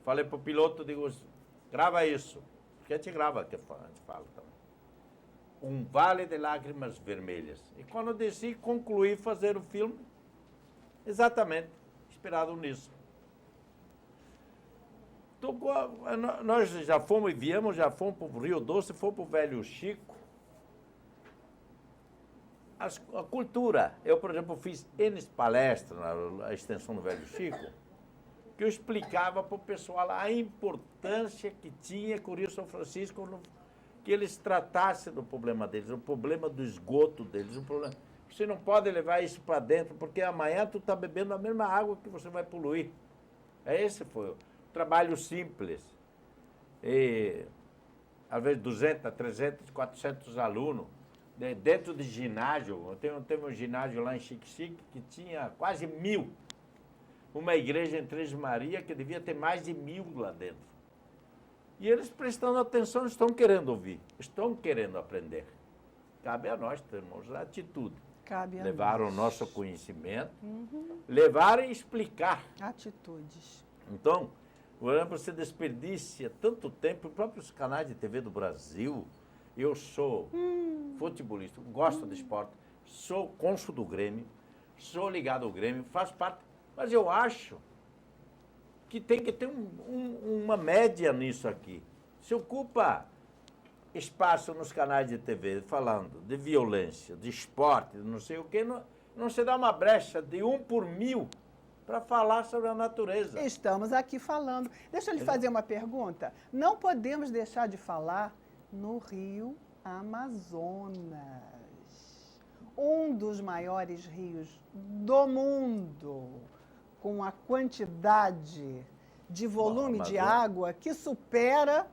S2: falei para o piloto, digo, grava isso. Porque a gente grava, que a gente fala também. Um vale de lágrimas vermelhas. E quando eu desci, concluí fazer o filme, exatamente, inspirado nisso. Então, nós já fomos e viemos, já fomos para o Rio Doce, fomos para o Velho Chico. A cultura, eu, por exemplo, fiz N palestras na extensão do Velho Chico, que eu explicava para o pessoal a importância que tinha com o Rio São Francisco, que eles tratassem do problema deles, o problema do esgoto deles, o problema. Você não pode levar isso para dentro, porque amanhã tu está bebendo a mesma água que você vai poluir. Esse foi o trabalho simples. E, às vezes, 200, 300, 400 alunos. Dentro de ginásio, teve um ginásio lá em Xique-Xique que tinha quase 1000. Uma igreja em Três Maria que devia ter mais de 1000 lá dentro. E eles prestando atenção, estão querendo ouvir, estão querendo aprender. Cabe a nós termos a atitude.
S1: Cabe a
S2: Levar o
S1: nós.
S2: nosso conhecimento, levar e explicar.
S1: Atitudes.
S2: Então, você desperdiça tanto tempo, os próprios canais de TV do Brasil. Eu sou futebolista, gosto de esporte, sou cônsul do Grêmio, sou ligado ao Grêmio, faço parte, mas eu acho que tem que ter uma média nisso aqui. Se ocupa espaço nos canais de TV falando de violência, de esporte, de não sei o quê, não se dá uma brecha de 1 por 1000 para falar sobre a natureza.
S1: Estamos aqui falando. Deixa eu lhe fazer uma pergunta. Não podemos deixar de falar no Rio Amazonas, um dos maiores rios do mundo, com a quantidade de volume de água que supera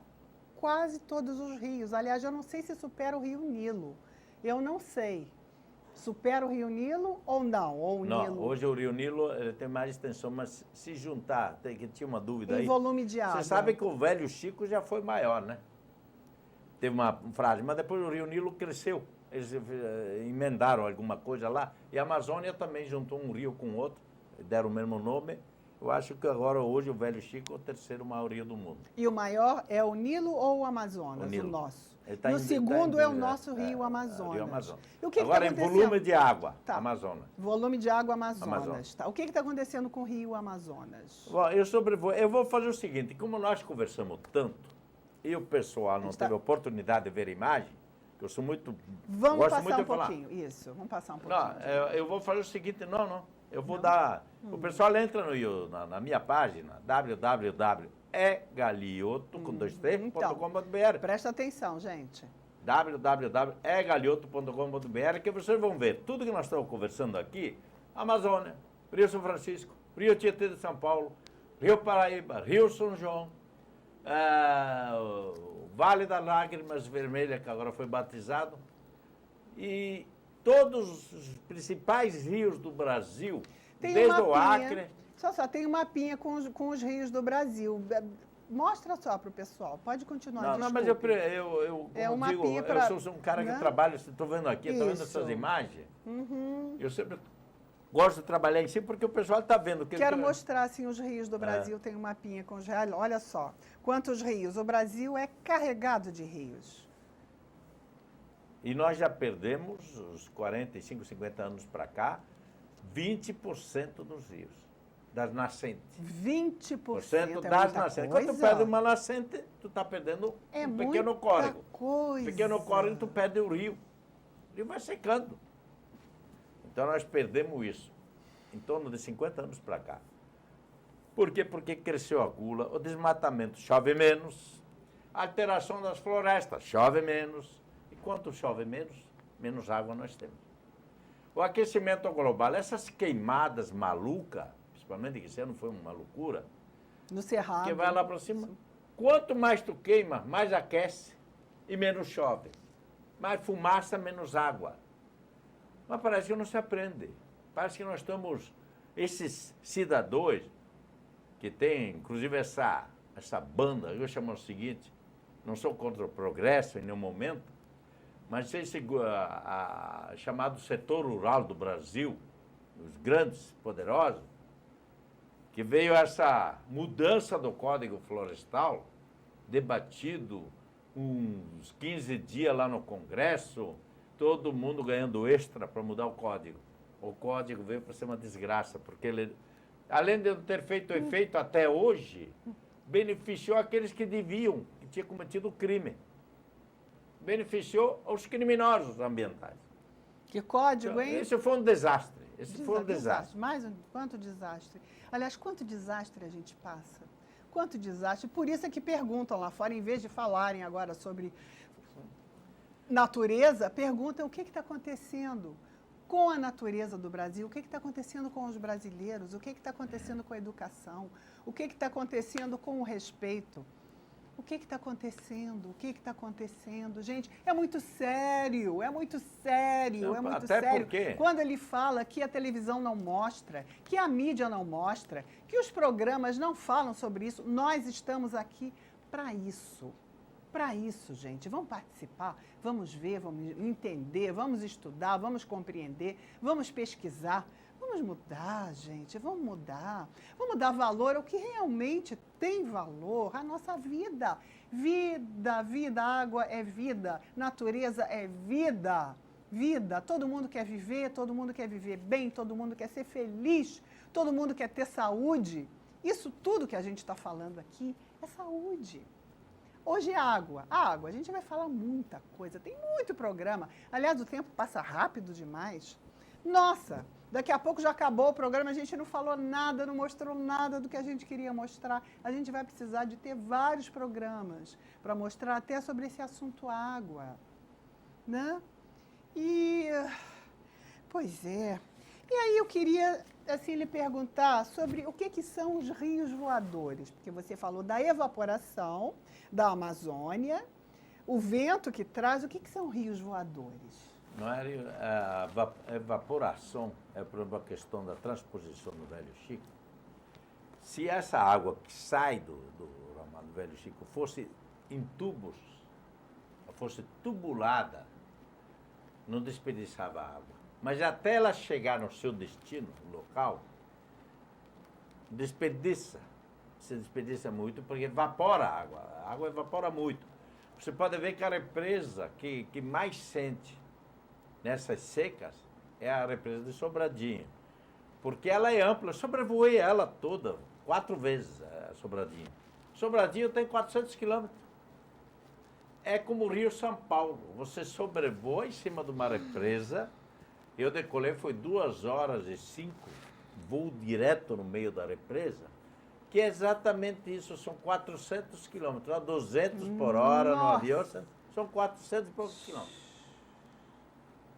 S1: quase todos os rios. Aliás, eu não sei se supera o Rio Nilo. Eu não sei. Supera o Rio Nilo ou não? Ou o
S2: Não,
S1: Nilo
S2: hoje o Rio Nilo ele tem mais extensão, mas se juntar, que tinha uma dúvida aí.
S1: em volume de água.
S2: Você sabe que o velho Chico já foi maior, né? Teve uma frase, mas depois o Rio Nilo cresceu. Eles emendaram alguma coisa lá. E a Amazônia também juntou um rio com outro, deram o mesmo nome. Eu acho que agora, hoje, o velho Chico é o terceiro maior rio do mundo.
S1: E o maior é o Nilo ou o Amazonas?
S2: O Nilo.
S1: Nosso.
S2: Ele tá
S1: E o
S2: em-
S1: segundo
S2: tá em
S1: é o
S2: dúvida.
S1: nosso rio Amazonas.
S2: Rio Amazonas.
S1: E o que
S2: Agora,
S1: está
S2: em
S1: acontecendo?
S2: volume de água,
S1: Tá.
S2: Amazonas.
S1: Volume de água Amazonas.
S2: Amazonas.
S1: Tá. O que está acontecendo com o rio Amazonas?
S2: Bom, eu vou fazer o seguinte, como nós conversamos tanto, e o pessoal não
S1: Está-
S2: teve oportunidade de ver a imagem, que eu sou muito...
S1: Vamos
S2: gosto
S1: passar
S2: muito
S1: um
S2: de falar.
S1: pouquinho. Isso, vamos passar um pouquinho.
S2: Não, eu vou fazer o seguinte, eu vou dar... O pessoal entra na minha página, www.egalioto.com.br,
S1: Presta atenção, gente.
S2: www.egalioto.com.br, que vocês vão ver tudo que nós estamos conversando aqui, Amazônia, Rio São Francisco, Rio Tietê de São Paulo, Rio Paraíba, Rio São João, o Vale das Lágrimas Vermelhas, que agora foi batizado, e todos os principais rios do Brasil,
S1: Tem
S2: desde
S1: um
S2: o
S1: mapinha.
S2: Acre.
S1: Só tem um mapinha com os rios do Brasil. Mostra só para o pessoal. Pode continuar,
S2: Não, mas eu
S1: desculpe.
S2: como
S1: É um
S2: digo,
S1: mapinha
S2: eu
S1: pra-
S2: sou um cara
S1: né?
S2: que trabalha, estou vendo aqui, estou vendo
S1: Isso.
S2: essas imagens,
S1: Uhum.
S2: eu sempre gosto de trabalhar em si, porque o pessoal está vendo.
S1: Quero mostrar assim, os rios do Brasil. Tem um mapinha com os reais. Olha só, quantos rios. O Brasil é carregado de rios.
S2: E nós já perdemos, os 45, 50 anos para cá, 20% dos rios, das nascentes.
S1: 20% é
S2: das
S1: muita
S2: nascentes.
S1: coisa.
S2: Quando tu perde uma nascente, tu está perdendo
S1: É
S2: um pequeno
S1: muita
S2: córrego.
S1: coisa.
S2: Pequeno córrego, tu perde o rio. O rio vai secando. Então nós perdemos isso, em torno de 50 anos para cá. Por quê? Porque cresceu a gula, o desmatamento chove menos, a alteração das florestas chove menos. E quanto chove menos água nós temos. O aquecimento global, essas queimadas malucas, principalmente que esse ano foi uma loucura,
S1: No Cerrado.
S2: que vai lá para cima. Quanto mais tu queima, mais aquece e menos chove. Mais fumaça, menos água. Mas parece que não se aprende. Parece que nós estamos, esses cidadãos, que tem, inclusive essa banda, eu chamo o seguinte, não sou contra o progresso em nenhum momento, mas esse chamado setor rural do Brasil, os grandes, poderosos, que veio essa mudança do Código Florestal, debatido uns 15 dias lá no Congresso, todo mundo ganhando extra para mudar o código. O código veio para ser uma desgraça, porque ele, além de não ter feito efeito até hoje, beneficiou aqueles que deviam, que tinham cometido o crime. Beneficiou os criminosos ambientais.
S1: Que código, hein?
S2: Esse foi um desastre. Esse foi um desastre.
S1: Mais quanto desastre. Aliás, quanto desastre a gente passa. Quanto desastre. Por isso é que perguntam lá fora, em vez de falarem agora sobre natureza, perguntam o que está acontecendo com a natureza do Brasil, o que está acontecendo com os brasileiros, o que está acontecendo com a educação, o que está acontecendo com o respeito. O que está acontecendo? O que está acontecendo? Gente, é muito sério, é muito sério,
S2: Não,
S1: é muito
S2: até
S1: sério.
S2: porque-
S1: Quando ele fala que a televisão não mostra, que a mídia não mostra, que os programas não falam sobre isso, nós estamos aqui para isso. Para isso, gente, vamos participar, vamos ver, vamos entender, vamos estudar, vamos compreender, vamos pesquisar, vamos mudar, gente, vamos mudar. Vamos dar valor ao que realmente tem valor, à nossa vida. Vida, água é vida, natureza é vida. Vida, todo mundo quer viver bem, todo mundo quer ser feliz, todo mundo quer ter saúde. Isso tudo que a gente está falando aqui é saúde. Hoje água, a gente vai falar muita coisa, tem muito programa. Aliás, o tempo passa rápido demais. Nossa, daqui a pouco já acabou o programa, a gente não falou nada, não mostrou nada do que a gente queria mostrar. A gente vai precisar de ter vários programas para mostrar até sobre esse assunto água, né? Pois é. E aí eu queria, assim, lhe perguntar sobre o que são os rios voadores, porque você falou da evaporação da Amazônia, o vento que traz, o que são rios voadores?
S2: Não é, a evaporação é por uma questão da transposição do Velho Chico. Se essa água que sai do ramal do Velho Chico fosse em tubos, fosse tubulada, não desperdiçava água. Mas até ela chegar no seu destino local, se desperdiça muito, porque evapora a água evapora muito. Você pode ver que a represa que mais sente nessas secas é a represa de Sobradinho, porque ela é ampla, eu sobrevoei ela toda, 4 vezes a Sobradinho. Sobradinho tem 400 quilômetros. É como o Rio São Paulo, você sobrevoa em cima de uma represa. Eu decolei, foi 2h05, voo direto no meio da represa, que é exatamente isso, são 400 quilômetros, a 200 por hora no avião, são 400 e poucos quilômetros.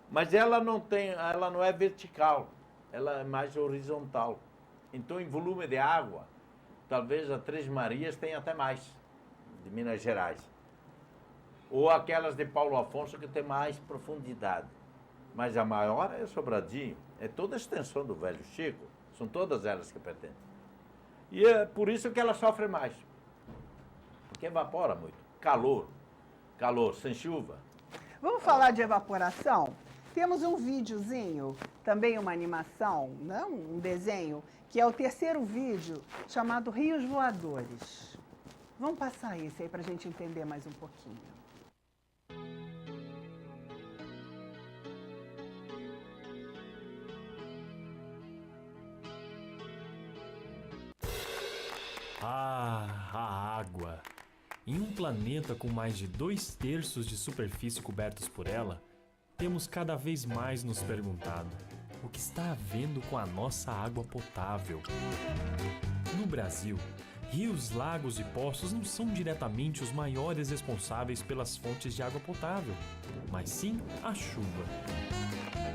S2: Mas ela não é vertical, ela é mais horizontal. Então, em volume de água, talvez a Três Marias tenha até mais, de Minas Gerais. Ou aquelas de Paulo Afonso, que tem mais profundidade. Mas a maior é Sobradinho, é toda a extensão do Velho Chico, são todas elas que pretendem. E é por isso que ela sofre mais, porque evapora muito. Calor, sem chuva.
S1: Vamos falar de evaporação? Temos um videozinho, também uma animação, não? Um desenho, que é o terceiro vídeo, chamado Rios Voadores. Vamos passar esse aí para a gente entender mais um pouquinho.
S7: A água. Em um planeta com mais de 2/3 de superfície cobertos por ela, temos cada vez mais nos perguntado o que está havendo com a nossa água potável. No Brasil, rios, lagos e poços não são diretamente os maiores responsáveis pelas fontes de água potável, mas sim a chuva.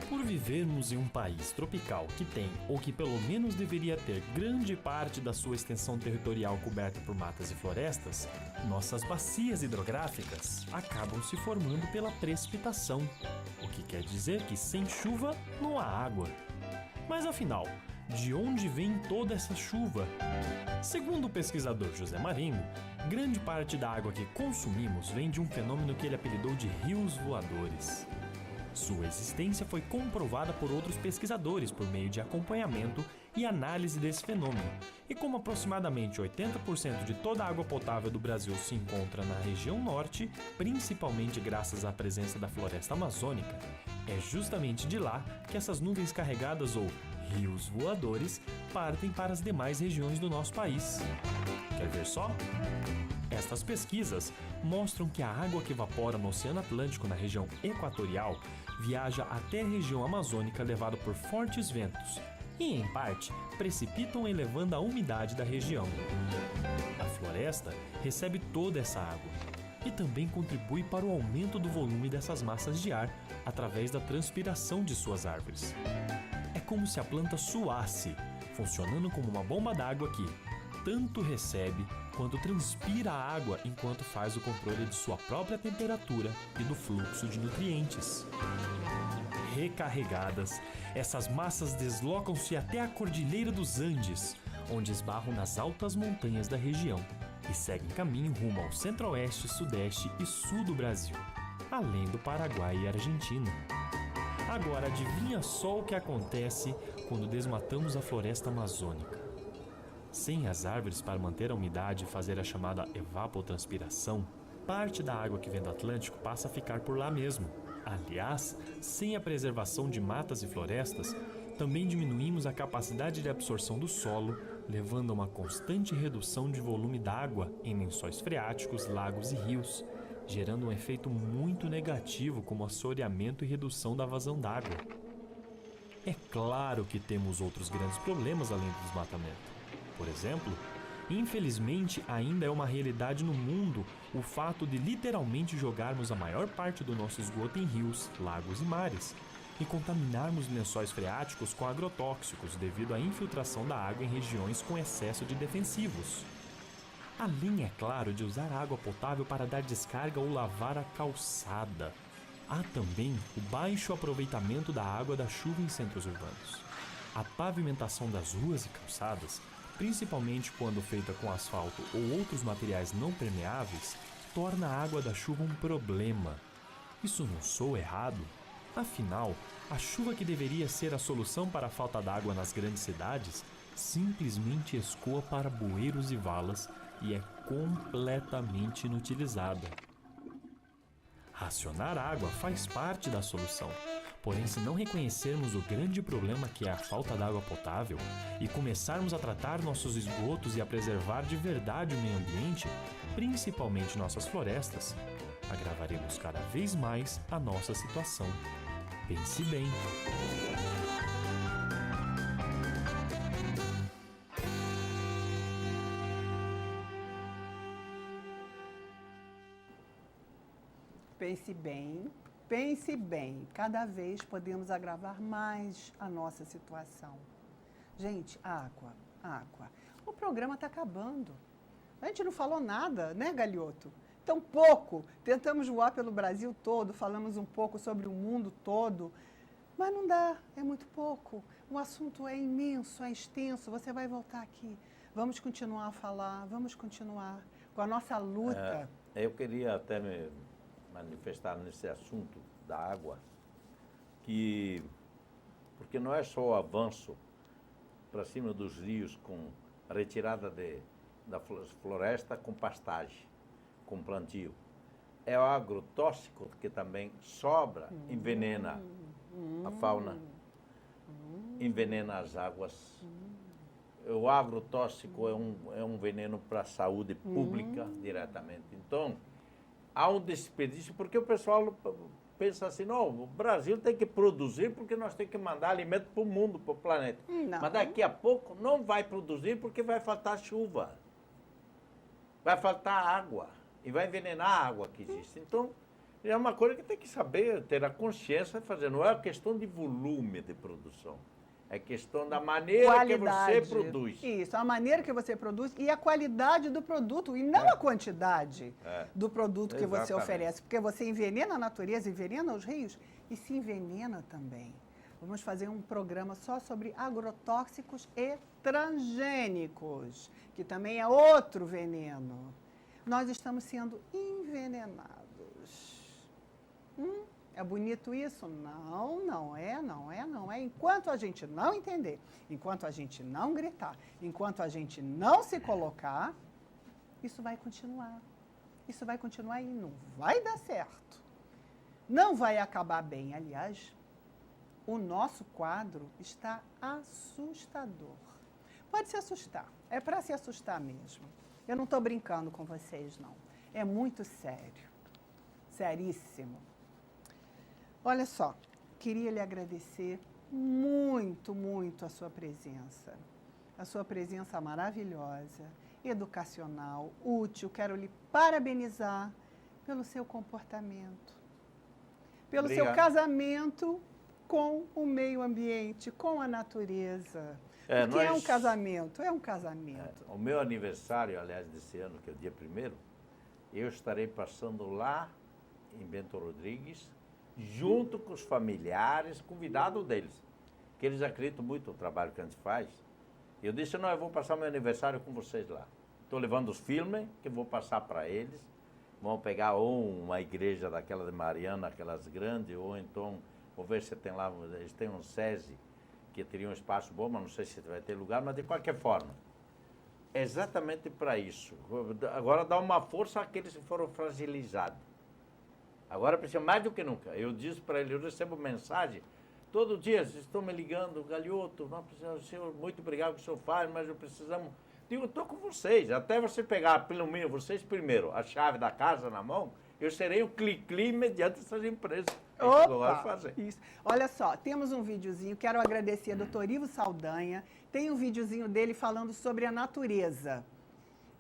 S7: Por vivermos em um país tropical que tem, ou que pelo menos deveria ter, grande parte da sua extensão territorial coberta por matas e florestas, nossas bacias hidrográficas acabam se formando pela precipitação, o que quer dizer que sem chuva não há água. Mas afinal, de onde vem toda essa chuva? Segundo o pesquisador José Marengo, grande parte da água que consumimos vem de um fenômeno que ele apelidou de rios voadores. Sua existência foi comprovada por outros pesquisadores por meio de acompanhamento e análise desse fenômeno. E como aproximadamente 80% de toda a água potável do Brasil se encontra na região norte, principalmente graças à presença da floresta amazônica, é justamente de lá que essas nuvens carregadas ou rios voadores partem para as demais regiões do nosso país. Quer ver só? Estas pesquisas mostram que a água que evapora no Oceano Atlântico na região equatorial viaja até a região amazônica levada por fortes ventos e, em parte, precipitam elevando a umidade da região. A floresta recebe toda essa água e também contribui para o aumento do volume dessas massas de ar através da transpiração de suas árvores. É como se a planta suasse, funcionando como uma bomba d'água que tanto recebe quanto transpira a água enquanto faz o controle de sua própria temperatura e do fluxo de nutrientes. Recarregadas, essas massas deslocam-se até a Cordilheira dos Andes, onde esbarram nas altas montanhas da região. e seguem caminho rumo ao centro-oeste, sudeste e sul do Brasil, além do Paraguai e Argentina. Agora, adivinha só o que acontece quando desmatamos a floresta amazônica. Sem as árvores para manter a umidade e fazer a chamada evapotranspiração, parte da água que vem do Atlântico passa a ficar por lá mesmo. Aliás, sem a preservação de matas e florestas, também diminuímos a capacidade de absorção do solo, levando a uma constante redução de volume d'água em lençóis freáticos, lagos e rios, gerando um efeito muito negativo como assoreamento e redução da vazão d'água. É claro que temos outros grandes problemas além do desmatamento. Por exemplo, infelizmente ainda é uma realidade no mundo o fato de literalmente jogarmos a maior parte do nosso esgoto em rios, lagos e mares e contaminarmos lençóis freáticos com agrotóxicos devido à infiltração da água em regiões com excesso de defensivos. Além, é claro, de usar água potável para dar descarga ou lavar a calçada. Há também o baixo aproveitamento da água da chuva em centros urbanos. A pavimentação das ruas e calçadas, principalmente quando feita com asfalto ou outros materiais não permeáveis, torna a água da chuva um problema. Isso não soa errado? Afinal, a chuva que deveria ser a solução para a falta d'água nas grandes cidades simplesmente escoa para bueiros e valas e é completamente inutilizada. Racionar água faz parte da solução. Porém, se não reconhecermos o grande problema que é a falta d'água potável e começarmos a tratar nossos esgotos e a preservar de verdade o meio ambiente, principalmente nossas florestas, agravaremos cada vez mais a nossa situação. Pense bem.
S1: Pense bem. Pense bem, cada vez podemos agravar mais a nossa situação. Gente, água. O programa está acabando. A gente não falou nada, né, Galhoto? Tão pouco. Tentamos voar pelo Brasil todo, falamos um pouco sobre o mundo todo, mas não dá, é muito pouco. O assunto é imenso, é extenso, você vai voltar aqui. Vamos continuar a falar, vamos continuar com a nossa luta.
S2: Eu queria até me manifestar nesse assunto da água, porque não é só o avanço para cima dos rios com a retirada da floresta com pastagem, com plantio. É o agrotóxico que também sobra, envenena a fauna, envenena as águas. O agrotóxico é um veneno para a saúde pública diretamente. Então, há um desperdício, porque o pessoal pensa assim, não, o Brasil tem que produzir porque nós temos que mandar alimento para o mundo, para o planeta.
S1: Não.
S2: Mas daqui a pouco não vai produzir porque vai faltar chuva, vai faltar água e vai envenenar a água que existe. Então, é uma coisa que tem que saber, ter a consciência de fazer. Não é questão de volume de produção. É questão da maneira que você produz.
S1: Isso, a maneira que você produz e a qualidade do produto, e não a quantidade do produto que você oferece. Porque você envenena a natureza, envenena os rios e se envenena também. Vamos fazer um programa só sobre agrotóxicos e transgênicos, que também é outro veneno. Nós estamos sendo envenenados. É bonito isso? Não, não é. Enquanto a gente não entender, enquanto a gente não gritar, enquanto a gente não se colocar, isso vai continuar. Isso vai continuar e não vai dar certo. Não vai acabar bem. Aliás, o nosso quadro está assustador. Pode se assustar. É para se assustar mesmo. Eu não estou brincando com vocês, não. É muito sério. Seríssimo. Olha só, queria lhe agradecer muito, muito a sua presença maravilhosa, educacional, útil. Quero lhe parabenizar pelo seu comportamento, pelo seu casamento com o meio ambiente, com a natureza. Porque é um casamento,
S2: O meu aniversário, aliás, desse ano, que é o dia 1º, eu estarei passando lá em Bento Rodrigues, junto com os familiares, convidado deles, que eles acreditam muito no trabalho que a gente faz. Eu disse, não, eu vou passar meu aniversário com vocês lá. Estou levando os filmes que vou passar para eles. Vão pegar ou uma igreja daquela de Mariana, aquelas grandes, ou então, vou ver se tem lá, eles têm um SESI, que teria um espaço bom, mas não sei se vai ter lugar, mas de qualquer forma. É exatamente para isso. Agora dá uma força àqueles que foram fragilizados. Agora precisa mais do que nunca. Eu disse para ele, eu recebo mensagem, todo dia, vocês estão me ligando, Galhoto, não precisa, senhor, muito obrigado que o senhor faz, mas eu precisamos... Digo, eu estou com vocês, até você pegar, pelo menos vocês primeiro, a chave da casa na mão, eu serei o cli-cli mediante essas empresas.
S1: Opa,
S2: eu gosto de fazer.
S1: Isso. Olha só, temos um videozinho, quero agradecer a doutor Ivo Saldanha, tem um videozinho dele falando sobre a natureza.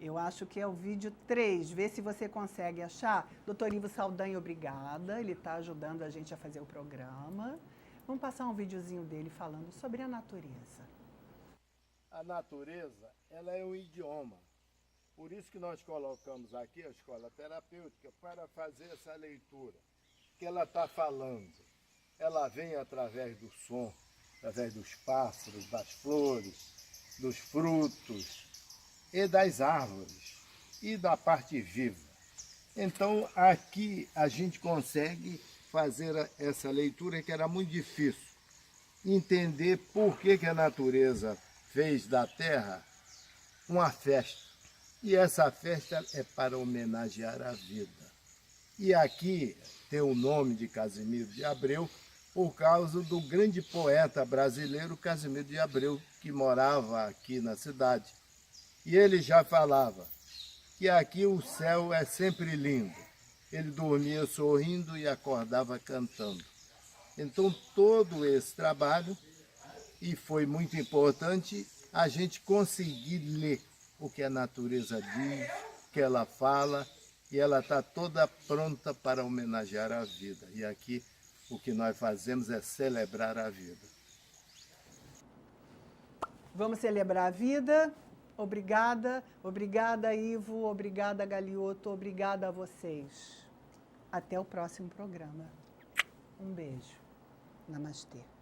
S1: Eu acho que é o vídeo 3, vê se você consegue achar. Doutor Ivo Saldanha, obrigada, ele está ajudando a gente a fazer o programa. Vamos passar um videozinho dele falando sobre a natureza.
S9: A natureza, ela é um idioma. Por isso que nós colocamos aqui a escola terapêutica para fazer essa leitura. Que ela está falando. Ela vem através do som, através dos pássaros, das flores, dos frutos e das árvores e da parte viva. Então aqui a gente consegue fazer essa leitura que era muito difícil. Entender por que a natureza fez da terra uma festa. E essa festa é para homenagear a vida. E aqui tem o nome de Casimiro de Abreu por causa do grande poeta brasileiro Casimiro de Abreu, que morava aqui na cidade. E ele já falava que aqui o céu é sempre lindo. Ele dormia sorrindo e acordava cantando. Então todo esse trabalho, e foi muito importante a gente conseguir ler o que a natureza diz, o que ela fala, e ela está toda pronta para homenagear a vida. E aqui o que nós fazemos é celebrar a vida.
S1: Vamos celebrar a vida. Obrigada, obrigada Ivo, obrigada Galhoto, obrigada a vocês. Até o próximo programa. Um beijo. Namastê.